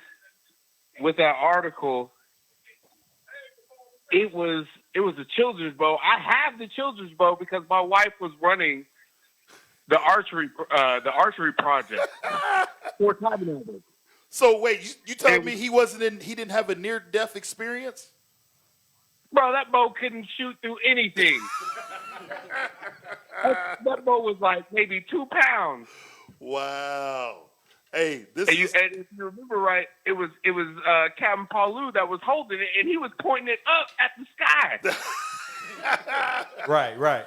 with that article, it was a children's bow. I have the children's bow because my wife was running the archery project for Tabernacles. So wait, you telling me he didn't have a near-death experience? Bro, that bow couldn't shoot through anything. that bow was like maybe 2 pounds. Wow. Hey, and if you remember right, it was Captain Paulu that was holding it, and he was pointing it up at the sky. Right.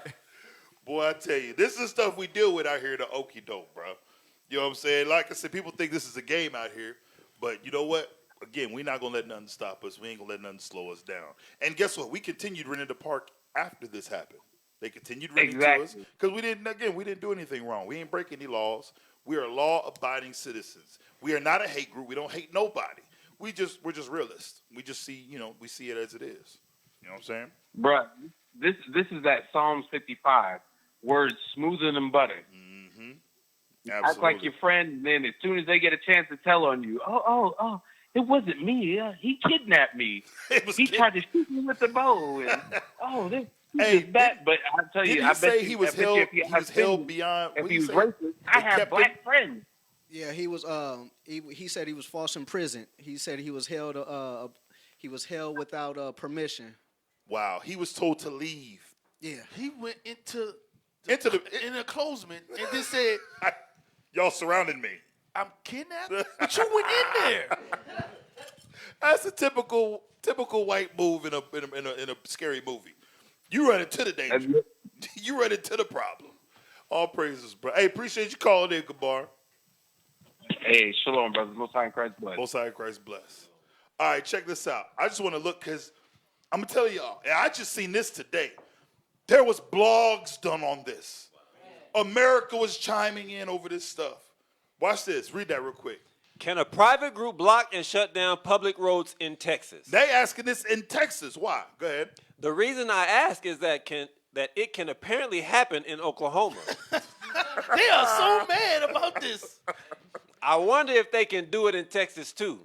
Boy, I tell you, this is the stuff we deal with out here in the okie doke, bro. You know what I'm saying? Like I said, people think this is a game out here, but you know what? Again, we're not gonna let nothing stop us. We ain't gonna let nothing slow us down. And guess what? We continued renting the park after this happened. They continued renting to us because we didn't do anything wrong. We ain't break any laws. We are law-abiding citizens. We are not a hate group. We don't hate nobody. We're just realists. We just see, we see it as it is. You know what I'm saying? Bruh, this is that Psalms 55. Words smoother than butter. Mm-hmm. Act like your friend, and then as soon as they get a chance to tell on you, oh, it wasn't me. He kidnapped me. He tried to shoot me with the bow. And, this. But I'll tell you, I bet he was held beyond. If he was racist, I have black friends. Yeah, he was. He said he was false imprisoned. He said he was held. He was held without permission. Wow, he was told to leave. Yeah, he went into the enclosement and then said, "Y'all surrounded me. I'm kidnapped." But you went in there. That's a typical white move in a scary movie. You run into the danger. You run into the problem. All praises, bro. Hey, appreciate you calling in, Gabar. Hey, shalom, brothers. Most High in Christ bless. Most High in Christ bless. All right, check this out. I just want to look because I'm going to tell y'all, and I just seen this today. There was blogs done on this. America was chiming in over this stuff. Watch this. Read that real quick. Can a private group block and shut down public roads in Texas? They asking this in Texas. Why? Go ahead. The reason I ask is that it can apparently happen in Oklahoma. They are so mad about this. I wonder if they can do it in Texas too.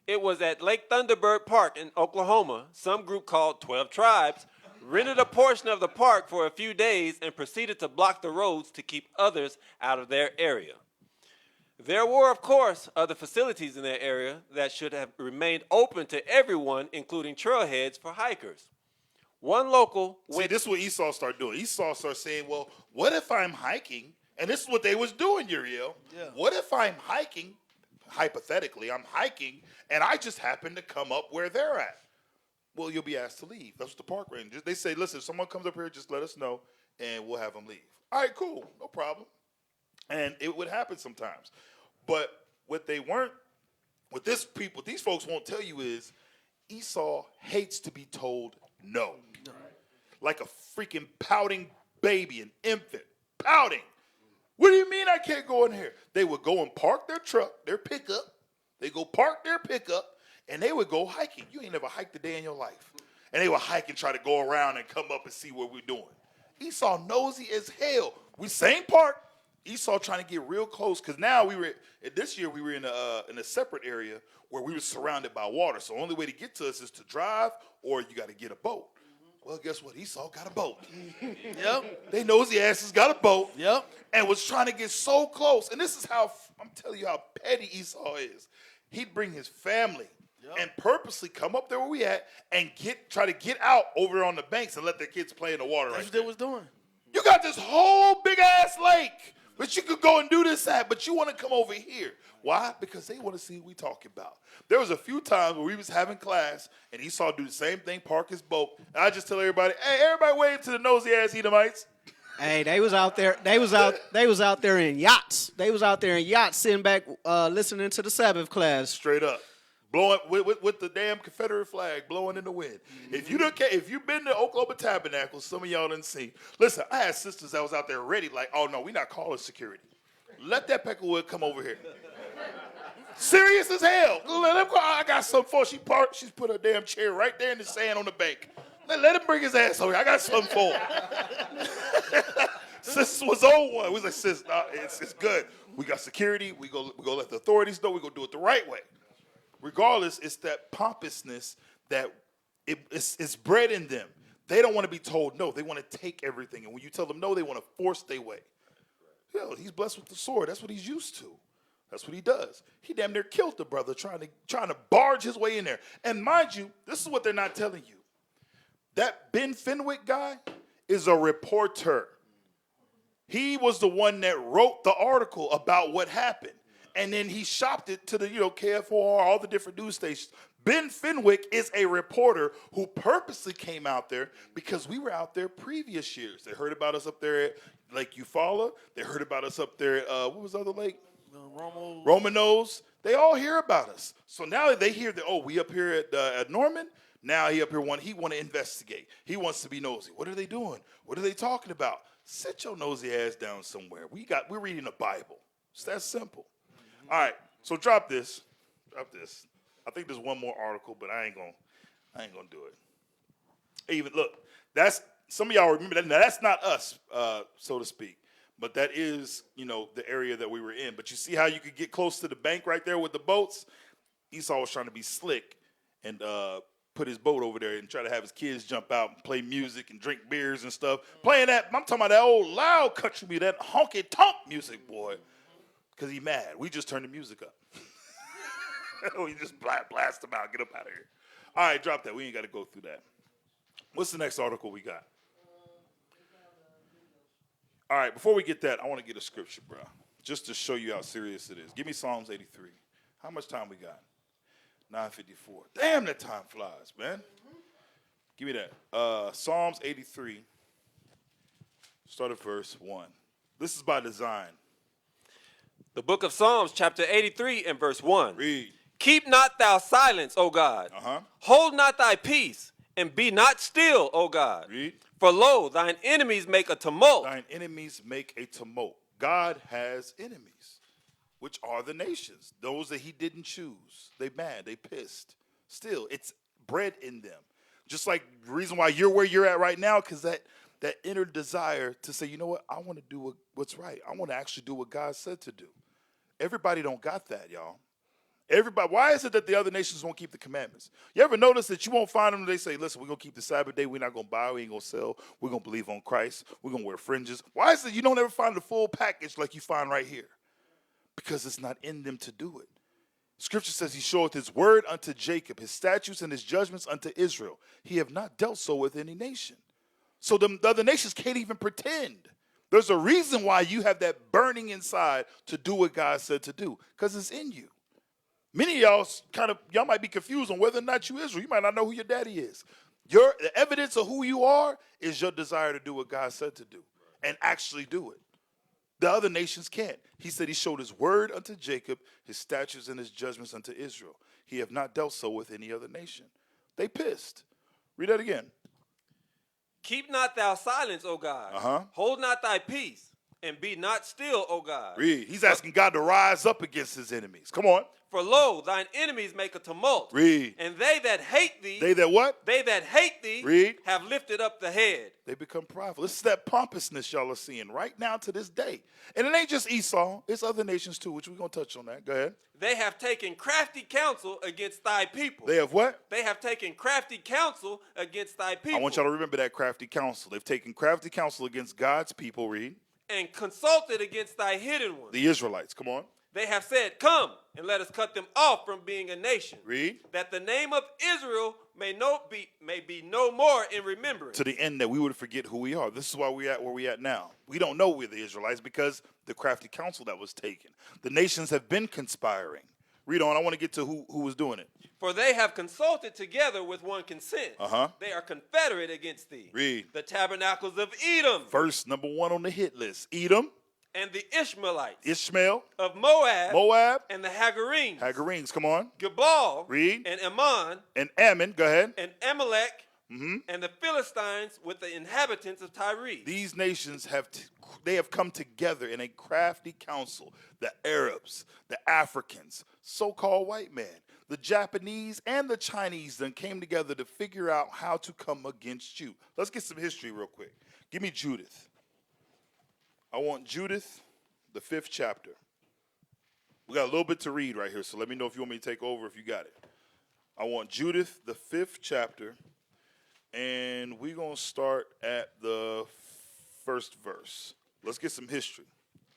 It was at Lake Thunderbird Park in Oklahoma. Some group called 12 Tribes rented a portion of the park for a few days and proceeded to block the roads to keep others out of their area. There were, of course, other facilities in their area that should have remained open to everyone, including trailheads for hikers. One local went... See, this is what Esau started doing. Esau started saying, well, what if I'm hiking? And this is what they was doing, Uriel. Yeah. What if I'm hiking, hypothetically, I'm hiking, and I just happen to come up where they're at? Well, you'll be asked to leave. That's what the park rangers, they say, listen, if someone comes up here, just let us know, and we'll have them leave. All right, cool, no problem. And it would happen sometimes. But what these folks won't tell you is Esau hates to be told no. Like a freaking pouting baby, an infant, pouting. What do you mean I can't go in here? They would go and park their truck, their pickup. They go park their pickup, and they would go hiking. You ain't never hiked a day in your life. And they would hike and try to go around and come up and see what we're doing. Esau nosy as hell. We same park. Esau trying to get real close because now this year we were in a separate area where we were surrounded by water. So the only way to get to us is to drive or you got to get a boat. Well, guess what? Esau got a boat. Yep. They nosy asses got a boat. Yep. And was trying to get so close. And this is how, I'm telling you how petty Esau is. He'd bring his family and purposely come up there where we at and try to get out over on the banks and let their kids play in the water. That's what they was doing. You got this whole big ass lake, but you could go and do this at, but you want to come over here. Why? Because they want to see what we talking about. There was a few times where we was having class and Esau do the same thing, park his boat. And I just tell everybody, hey, everybody wave to the nosy ass Edomites. Hey, they was out there. They was out there in yachts. They was out there in yachts, sitting back, listening to the Sabbath class. Straight up, blowing with the damn Confederate flag blowing in the wind. If you've been to Oklahoma Tabernacle, some of y'all didn't see. Listen, I had sisters that was out there ready, like, oh no, we not calling security. Let that peckerwood come over here. Serious as hell. I got something for her. She's put her damn chair right there in the sand on the bank. Let him bring his ass over here. I got something for him. Sis was on one. We was like, sis, nah, it's good. We got security. We go let the authorities know. We go do it the right way. Regardless, it's that pompousness that it's bred in them. They don't want to be told no. They want to take everything. And when you tell them no, they want to force their way. Hell, he's blessed with the sword. That's what he's used to. That's what he does. He damn near killed the brother trying to barge his way in there. And mind you, this is what they're not telling you. That Ben Fenwick guy is a reporter. He was the one that wrote the article about what happened. And then he shopped it to the, KFOR, all the different news stations. Ben Fenwick is a reporter who purposely came out there because we were out there previous years. They heard about us up there at Lake Eufaula. They heard about us up there at, what was the other lake? Romanos. They all hear about us. So now they hear that, oh, we up here at Norman. Now he up here, he want to investigate. He wants to be nosy. What are they doing? What are they talking about? Sit your nosy ass down somewhere. We're reading the Bible. It's that simple. All right, so drop this. I think there's one more article, but I ain't gonna do it. Even look, that's some of y'all remember that. Now that's not us, so to speak, but that is the area that we were in. But you see how you could get close to the bank right there with the boats. Esau was trying to be slick and put his boat over there and try to have his kids jump out and play music and drink beers and stuff. Playing that, I'm talking about that old loud country music, that honky tonk music, boy. Because he mad. We just turned the music up. We just blast him out. Get up out of here. All right, drop that. We ain't got to go through that. What's the next article we got? All right, before we get that, I want to get a scripture, bro, just to show you how serious it is. Give me Psalms 83. How much time we got? 9:54. Damn, that time flies, man. Give me that. Psalms 83. Start at verse 1. This is by design. The book of Psalms, chapter 83 and verse 1. Read. Keep not thou silence, O God. Hold not thy peace, and be not still, O God. Read. For lo, thine enemies make a tumult. Thine enemies make a tumult. God has enemies, which are the nations, those that he didn't choose. They mad, they pissed. Still, it's bred in them. Just like the reason why you're where you're at right now, because that inner desire to say, you know what, I want to do what's right. I want to actually do what God said to do. Everybody don't got that, y'all. Everybody, why is it that the other nations won't keep the commandments? You ever notice that you won't find them, they say, listen, we're going to keep the Sabbath day, we're not going to buy, we ain't going to sell, we're going to believe on Christ, we're going to wear fringes. Why is it you don't ever find the full package like you find right here? Because it's not in them to do it. Scripture says he showeth his word unto Jacob, his statutes and his judgments unto Israel. He have not dealt so with any nation. So the other nations can't even pretend. There's a reason why you have that burning inside to do what God said to do, because it's in you. Many of y'all might be confused on whether or not you Israel. You might not know who your daddy is. The evidence of who you are is your desire to do what God said to do and actually do it. The other nations can't. He said he showed his word unto Jacob, his statutes and his judgments unto Israel. He have not dealt so with any other nation. They pissed. Read that again. Keep not thou silence, O God. Hold not thy peace, and be not still, O God. Read. He's asking God to rise up against his enemies. Come on. For lo, thine enemies make a tumult. Read. And they that hate thee. They that what? They that hate thee. Read. Have lifted up the head. They become prideful. This is that pompousness y'all are seeing right now to this day. And it ain't just Esau. It's other nations too, which we're going to touch on that. Go ahead. They have taken crafty counsel against thy people. They have what? They have taken crafty counsel against thy people. I want y'all to remember that crafty counsel. They've taken crafty counsel against God's people. Read. And consulted against thy hidden ones. The Israelites. Come on. They have said, come, and let us cut them off from being a nation. Read. That the name of Israel may be no more in remembrance. To the end that we would forget who we are. This is why we're at where we're at now. We don't know we're the Israelites because the crafty counsel that was taken. The nations have been conspiring. Read on. I want to get to who was doing it. For they have consulted together with one consent. They are confederate against thee. Read. The tabernacles of Edom. Verse number 1 on the hit list. Edom. And the Ishmaelites. Ishmael. Of Moab. Moab. And the Hagarenes. Hagarenes, come on. Gebal. Read. And Ammon. And Ammon, go ahead. And Amalek. And the Philistines with the inhabitants of Tyre. These nations have come together in a crafty council. The Arabs, the Africans, so-called white men, the Japanese, and the Chinese then came together to figure out how to come against you. Let's get some history real quick. Give me Judith. I want Judith, the 5th chapter. We got a little bit to read right here, so let me know if you want me to take over if you got it. I want Judith, the 5th chapter, and we're going to start at the 1st verse. Let's get some history.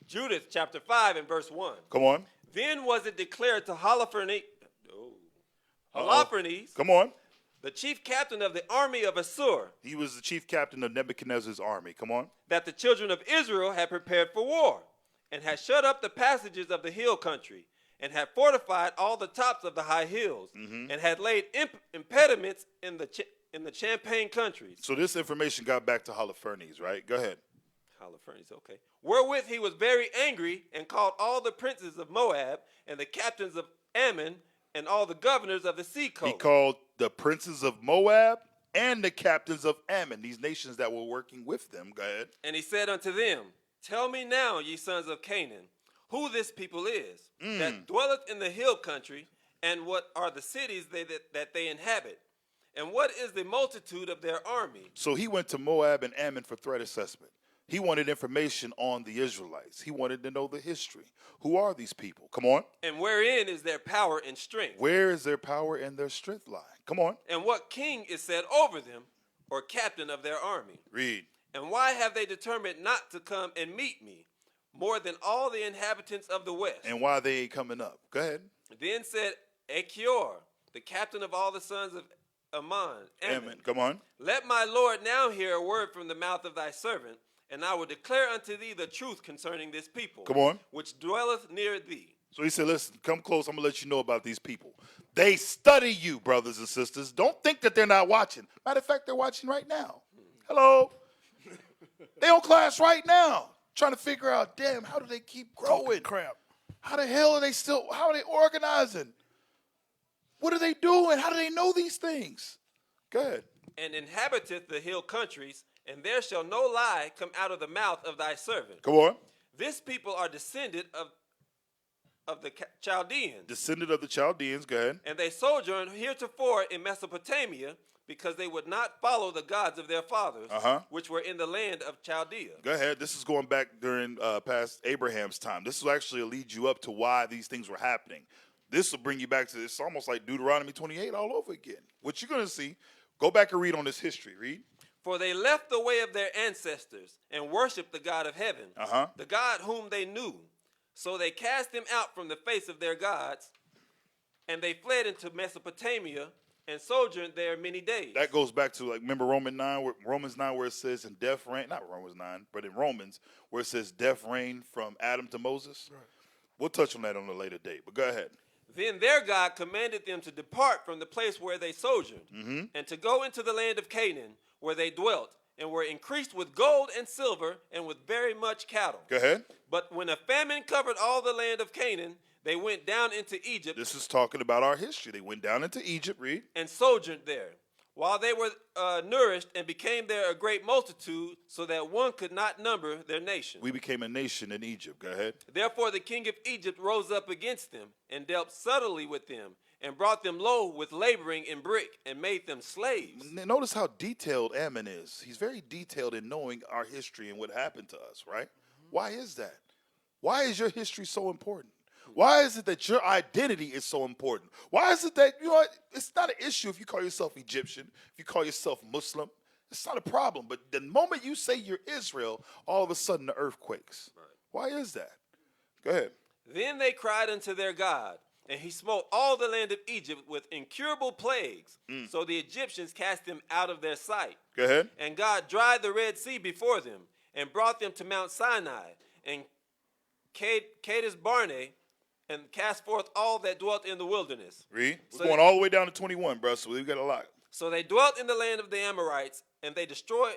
Judith, chapter 5 and verse 1. Come on. Then was it declared to Holofernes, come on, the chief captain of the army of Assur. He was the chief captain of Nebuchadnezzar's army. Come on. That the children of Israel had prepared for war, and had shut up the passages of the hill country, and had fortified all the tops of the high hills, and had laid impediments in the Champagne countries. So this information got back to Holofernes, right? Go ahead. Holofernes, okay. Wherewith he was very angry, and called all the princes of Moab, and the captains of Ammon, and all the governors of the sea coast. He called the princes of Moab and the captains of Ammon, these nations that were working with them. Go ahead. And he said unto them, tell me now, ye sons of Canaan, who this people is, that dwelleth in the hill country, and what are the cities that they inhabit, and what is the multitude of their army? So he went to Moab and Ammon for threat assessment. He wanted information on the Israelites. He wanted to know the history. Who are these people? Come on. And wherein is their power and strength? Where is their power and their strength lie? Come on. And what king is set over them, or captain of their army? Read. And why have they determined not to come and meet me? more than all the inhabitants of the west. And why they ain't coming up? Go ahead. Then said Achior, the captain of all the sons of Ammon, come on. let my Lord now hear a word from the mouth of thy servant, and I will declare unto thee the truth concerning this people, Come on. which dwelleth near thee. So he said, listen, come close. I'm going to let you know about these people. They study you, brothers and sisters. Don't think that they're not watching. Matter of fact, they're watching right now. Hello. They on class right now, trying to figure out, damn, how do they keep growing? Talking crap. How the hell are they still, how are they organizing? What are they doing? How do they know these things? Go ahead. And inhabiteth the hill countries, and there shall no lie come out of the mouth of thy servant. Come on. This people are descended of the Chaldeans. Descendant of the Chaldeans, go ahead. And they sojourned heretofore in Mesopotamia, because they would not follow the gods of their fathers, which were in the land of Chaldea. Go ahead. This is going back during past Abraham's time. This will actually lead you up to why these things were happening. This will bring you back to, it's almost like Deuteronomy 28 all over again. What you're going to see, go back and read on this history. Read. For they left the way of their ancestors and worshiped the God of heaven, the God whom they knew. So they cast him out from the face of their gods, and they fled into Mesopotamia and sojourned there many days. That goes back to, like, remember Romans 9 where it says in death reign, not Romans 9, but in Romans where it says death reigned from Adam to Moses? Right. We'll touch on that on a later date, but go ahead. Then their God commanded them to depart from the place where they sojourned, and to go into the land of Canaan, where they dwelt, and were increased with gold and silver, and with very much cattle. Go ahead. But when a famine covered all the land of Canaan, they went down into Egypt. This is talking about our history. They went down into Egypt, read. And sojourned there, while they were nourished, and became there a great multitude, so that one could not number their nation. We became a nation in Egypt. Go ahead. Therefore the king of Egypt rose up against them, and dealt subtly with them, and brought them low with laboring in brick, and made them slaves. Notice how detailed Ammon is. He's very detailed in knowing our history and what happened to us, right? Why is that? Why is your history so important? Why is it that your identity is so important? Why is it that, you know, it's not an issue if you call yourself Egyptian, if you call yourself Muslim. It's not a problem. But the moment you say you're Israel, all of a sudden the earth quakes. Right. Why is that? Go ahead. Then they cried unto their God, and he smote all the land of Egypt with incurable plagues. So the Egyptians cast them out of their sight. Go ahead. And God dried the Red Sea before them, and brought them to Mount Sinai, and Kadesh Barnea, and cast forth all that dwelt in the wilderness. Read. We're going all the way down to 21, bro, so we've got a lot. So they dwelt in the land of the Amorites, and they destroyed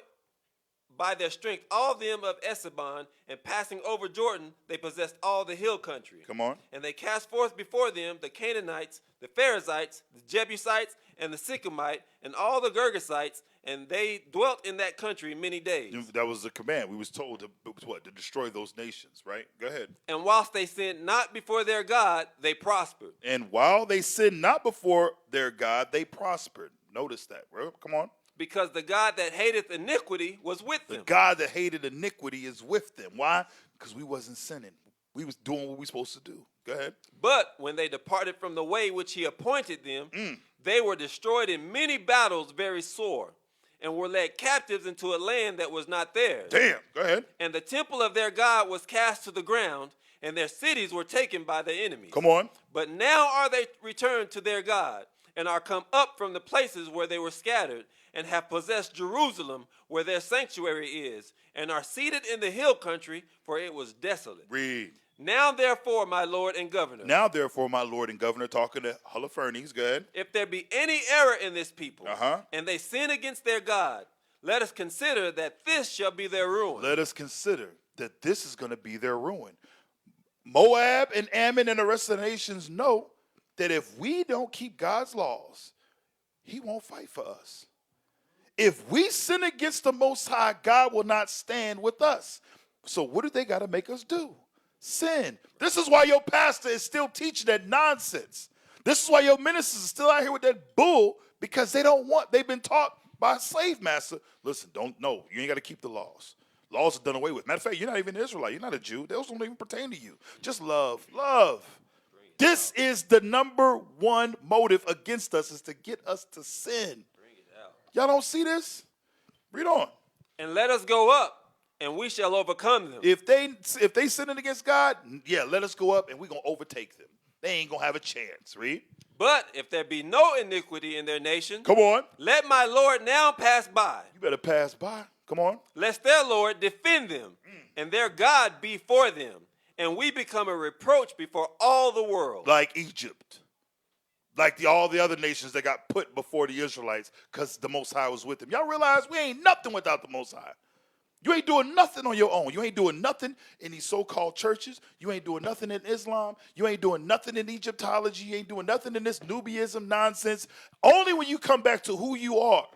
by their strength all them of Esabon, and passing over Jordan, they possessed all the hill country. Come on. And they cast forth before them the Canaanites, the Perizzites, the Jebusites, and the Sychemite, and all the Girgasites, and they dwelt in that country many days. That was the command. We was told to destroy those nations, right? Go ahead. And whilst they sinned not before their God, they prospered. And while they sinned not before their God, they prospered. Notice that, bro. Come on. Because the God that hateth iniquity was with them. The God that hated iniquity is with them. Why? Because we wasn't sinning. We was doing what we supposed to do. Go ahead. But when they departed from the way which he appointed them, they were destroyed in many battles very sore, and were led captives into a land that was not theirs. Damn, go ahead. And the temple of their God was cast to the ground, and their cities were taken by the enemies. Come on. But now are they returned to their God, and are come up from the places where they were scattered, and have possessed Jerusalem, where their sanctuary is, and are seated in the hill country, for it was desolate. Read. Now therefore, my Lord and Governor. Now therefore, my Lord and Governor, talking to Holofernes, go ahead. If there be any error in this people, and they sin against their God, let us consider that this shall be their ruin. Let us consider that this is going to be their ruin. Moab and Ammon and the rest of the nations know that if we don't keep God's laws, he won't fight for us. If we sin against the Most High, God will not stand with us. So what do they got to make us do? Sin. This is why your pastor is still teaching that nonsense. This is why your ministers are still out here with that bull, because they've been taught by a slave master. Listen, you ain't got to keep the laws. Laws are done away with. Matter of fact, you're not even an Israelite. You're not a Jew. Those don't even pertain to you. Just love. Love. This is the number one motive against us, is to get us to sin. Y'all don't see this? Read on. And let us go up and we shall overcome them. If they sinning against God, yeah, let us go up and we're going to overtake them. They ain't going to have a chance. Read. But if there be no iniquity in their nation, come on, let my Lord now pass by. You better pass by. Come on. Lest their Lord defend them, and their God be for them, and we become a reproach before all the world. Like Egypt. Like all the other nations that got put before the Israelites because the Most High was with them. Y'all realize we ain't nothing without the Most High. You ain't doing nothing on your own. You ain't doing nothing in these so-called churches. You ain't doing nothing in Islam. You ain't doing nothing in Egyptology. You ain't doing nothing in this Nubiism nonsense. Only when you come back to who you are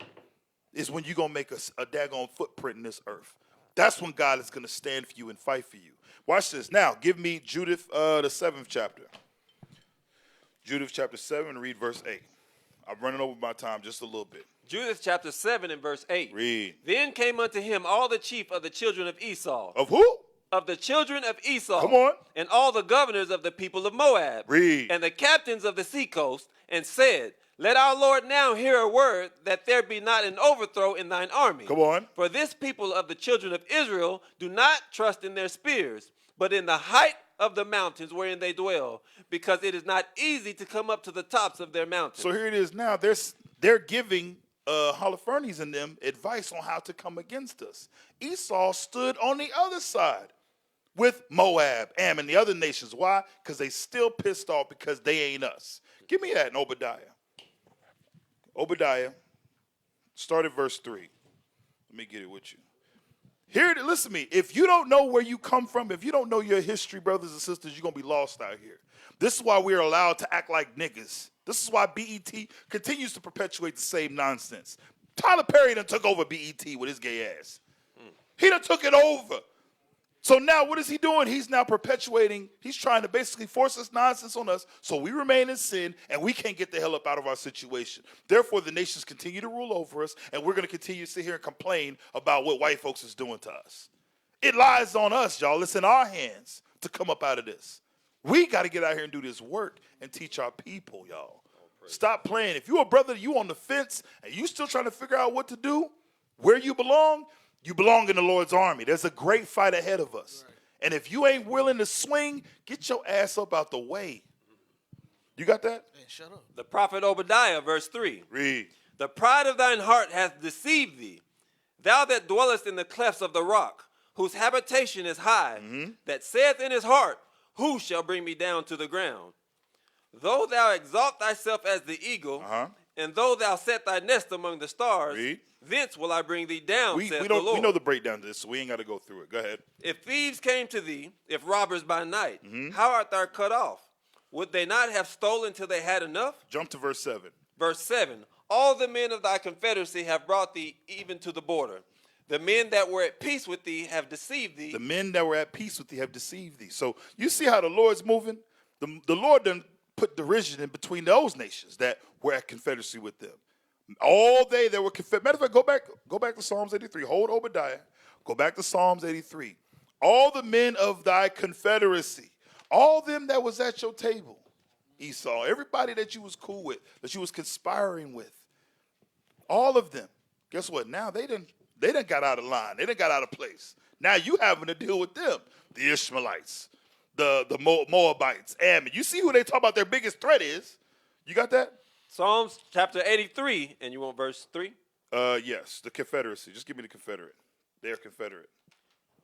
is when you're going to make a daggone footprint in this earth. That's when God is going to stand for you and fight for you. Watch this. Now, give me Judith, the 7th chapter. Judith chapter 7, read verse 8. I'm running over my time just a little bit. Judith chapter 7 and verse 8. Read. Then came unto him all the chief of the children of Esau. Of who? Of the children of Esau. Come on. And all the governors of the people of Moab. Read. And the captains of the seacoast, and said, Let our Lord now hear a word, that there be not an overthrow in thine army. Come on. For this people of the children of Israel do not trust in their spears, but in the height of the mountains wherein they dwell, because it is not easy to come up to the tops of their mountains. So here it is now. They're giving Holofernes and them advice on how to come against us. Esau stood on the other side with Moab, Ammon, the other nations. Why? Because they still pissed off because they ain't us. Give me that in Obadiah. Obadiah, start at verse 3. Let me get it with you. Here, listen to me. If you don't know where you come from, if you don't know your history, brothers and sisters, you're going to be lost out here. This is why we're allowed to act like niggas. This is why BET continues to perpetuate the same nonsense. Tyler Perry done took over BET with his gay ass. He done took it over. So now what is he doing? He's now perpetuating, he's trying to basically force this nonsense on us so we remain in sin and we can't get the hell up out of our situation. Therefore, the nations continue to rule over us and we're going to continue to sit here and complain about what white folks is doing to us. It lies on us, y'all. It's in our hands to come up out of this. We got to get out here and do this work and teach our people, y'all. Stop playing. If you're a brother, you on the fence, and you still trying to figure out what to do, where you belong in the Lord's army. There's a great fight ahead of us. Right. And if you ain't willing to swing, get your ass up out the way. You got that? Hey, shut up. The prophet Obadiah, verse 3. Read. The pride of thine heart hath deceived thee, thou that dwellest in the clefts of the rock, whose habitation is high, that saith in his heart, Who shall bring me down to the ground? Though thou exalt thyself as the eagle, and though thou set thy nest among the stars, thence will I bring thee down, saith the Lord. We know the breakdown to this, so we ain't got to go through it. Go ahead. If thieves came to thee, if robbers by night, how art thou cut off? Would they not have stolen till they had enough? Jump to verse 7. Verse 7. All the men of thy confederacy have brought thee even to the border. The men that were at peace with thee have deceived thee. The men that were at peace with thee have deceived thee. So you see how the Lord's moving? The Lord done put derision in between those nations that were at confederacy with them. All they that were confederate. Matter of fact, go back to Psalms 83. Hold Obadiah. Go back to Psalms 83. All the men of thy confederacy, all them that was at your table, Esau, everybody that you was cool with, that you was conspiring with, all of them. Guess what? Now they done got out of line. They done got out of place. Now you having to deal with them, the Ishmaelites, the Moabites, Ammon. You see who they talk about their biggest threat is. You got that? Psalms chapter 83, and you want verse 3? Yes, the confederacy. Just give me the confederate. They're confederate.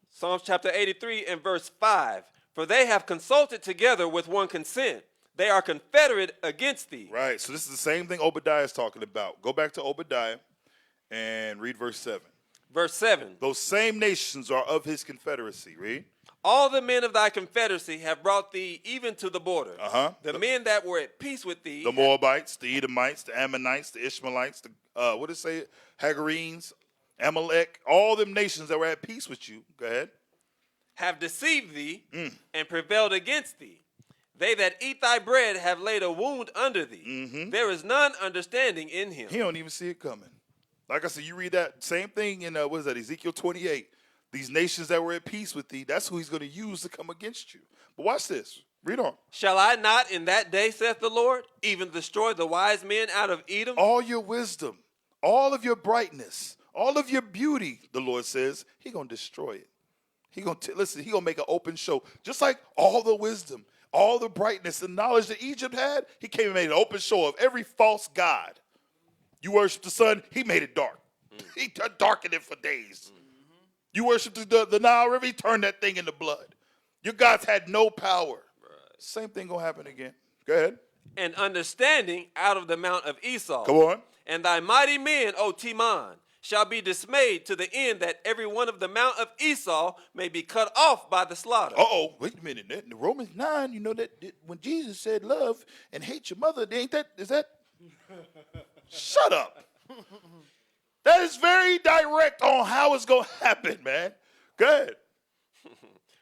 Psalms chapter 83 and verse 5. For they have consulted together with one consent. They are confederate against thee. Right, so this is the same thing Obadiah is talking about. Go back to Obadiah and read verse 7. Verse 7. Those same nations are of his confederacy. Read. All the men of thy confederacy have brought thee even to the border. The men that were at peace with thee. The Moabites, the Edomites, the Ammonites, the Ishmaelites, what did it say? Hagarenes, Amalek, all them nations that were at peace with you. Go ahead. Have deceived thee and prevailed against thee. They that eat thy bread have laid a wound under thee. There is none understanding in him. He don't even see it coming. Like I said, you read that same thing in, what is that, Ezekiel 28. These nations that were at peace with thee, that's who he's going to use to come against you. But watch this. Read on. Shall I not in that day, saith the Lord, even destroy the wise men out of Edom? All your wisdom, all of your brightness, all of your beauty, the Lord says, he's going to destroy it. He gonna make an open show. Just like all the wisdom, all the brightness and knowledge that Egypt had, he came and made an open show of every false god. You worship the sun, he made it dark. He darkened it for days. You worship the Nile River, he turned that thing into blood. Your gods had no power. Same thing gonna happen again. Go ahead. And understanding out of the mount of Esau. Go on. And thy mighty men, O Teman, shall be dismayed to the end that every one of the mount of Esau may be cut off by the slaughter. Wait a minute. In Romans 9, you know that when Jesus said love and hate your mother, is that? Shut up. That is very direct on how it's going to happen, man. Go ahead.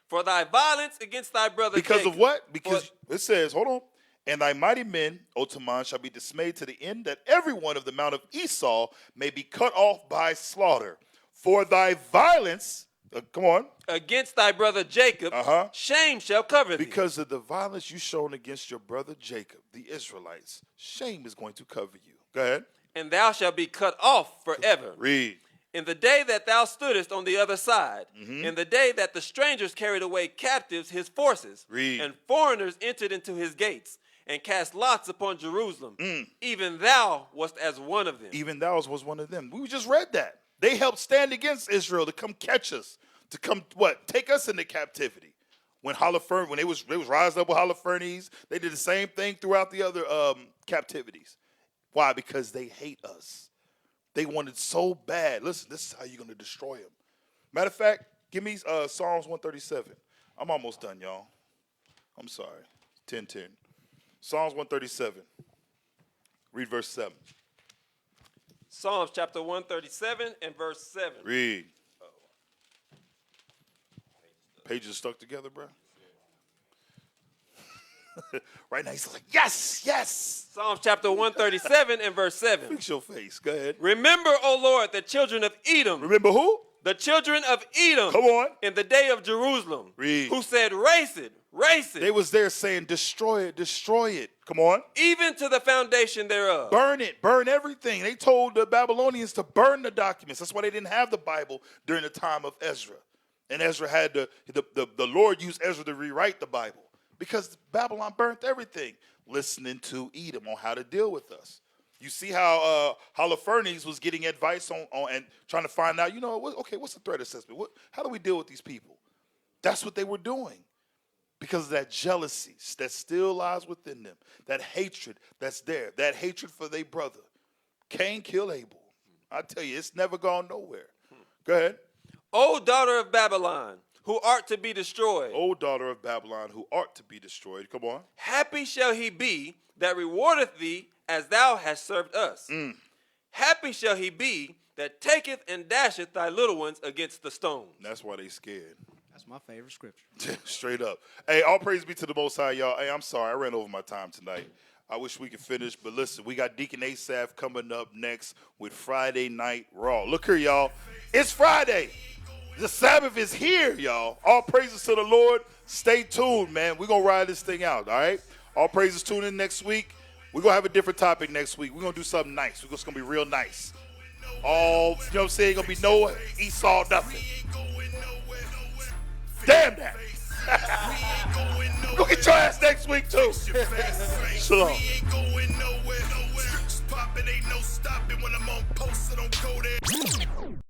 For thy violence against thy brother Because Jacob. of what? Because it says, hold on. And thy mighty men, O Teman, shall be dismayed to the end that every one of the mount of Esau may be cut off by slaughter. For thy violence, come on. Against thy brother Jacob, shame shall cover thee. Because of the violence you shown against your brother Jacob, the Israelites, shame is going to cover you. Go ahead. And thou shalt be cut off forever. Read. In the day that thou stoodest on the other side, in the day that the strangers carried away captives his forces, and foreigners entered into his gates, and cast lots upon Jerusalem, even thou wast as one of them. Even thou was one of them. We just read that. They helped stand against Israel to come catch us, to come, take us into captivity. When they was rising up with Holofernes, they did the same thing throughout the other captivities. Why? Because they hate us. They wanted so bad. Listen, this is how you're going to destroy them. Matter of fact, give me Psalms 137. I'm almost done, y'all. I'm sorry. 10:10. Psalms 137. Read verse 7. Psalms chapter 137 and verse 7. Read. Pages stuck together, bro. Right now he's like, yes, yes. Psalms chapter 137 and verse 7. Fix your face. Go ahead. Remember, O Lord, the children of Edom. Remember who? The children of Edom. Come on. In the day of Jerusalem. Read. Who said, race it, race it. They was there saying, destroy it, destroy it. Come on. Even to the foundation thereof. Burn it, burn everything. They told the Babylonians to burn the documents. That's why they didn't have the Bible during the time of Ezra. And Ezra had the Lord used Ezra to rewrite the Bible. Because Babylon burnt everything, listening to Edom on how to deal with us. You see how Holofernes was getting advice on and trying to find out, what's the threat assessment? How do we deal with these people? That's what they were doing. Because of that jealousy that still lies within them, that hatred that's there, that hatred for their brother. Cain killed Abel. I tell you, it's never gone nowhere. Go ahead. O daughter of Babylon, who art to be destroyed. O daughter of Babylon, who art to be destroyed. Come on. Happy shall he be that rewardeth thee as thou hast served us. Happy shall he be that taketh and dasheth thy little ones against the stone. That's why they scared. That's my favorite scripture. Straight up. Hey, all praise be to the Most High, y'all. Hey, I'm sorry. I ran over my time tonight. I wish we could finish, but listen, we got Deacon Asaph coming up next with Friday Night Raw. Look here, y'all. It's Friday. The Sabbath is here, y'all. All praises to the Lord. Stay tuned, man. We're going to ride this thing out, all right? All praises. Tune in next week. We're going to have a different topic next week. We're going to do something nice. It's going to be real nice. All, you know what I'm saying? Going to be no Esau, nothing. Damn that. Go get your ass next week, too. Shalom. Poppin', ain't no stopping when I'm on post, so don't go there.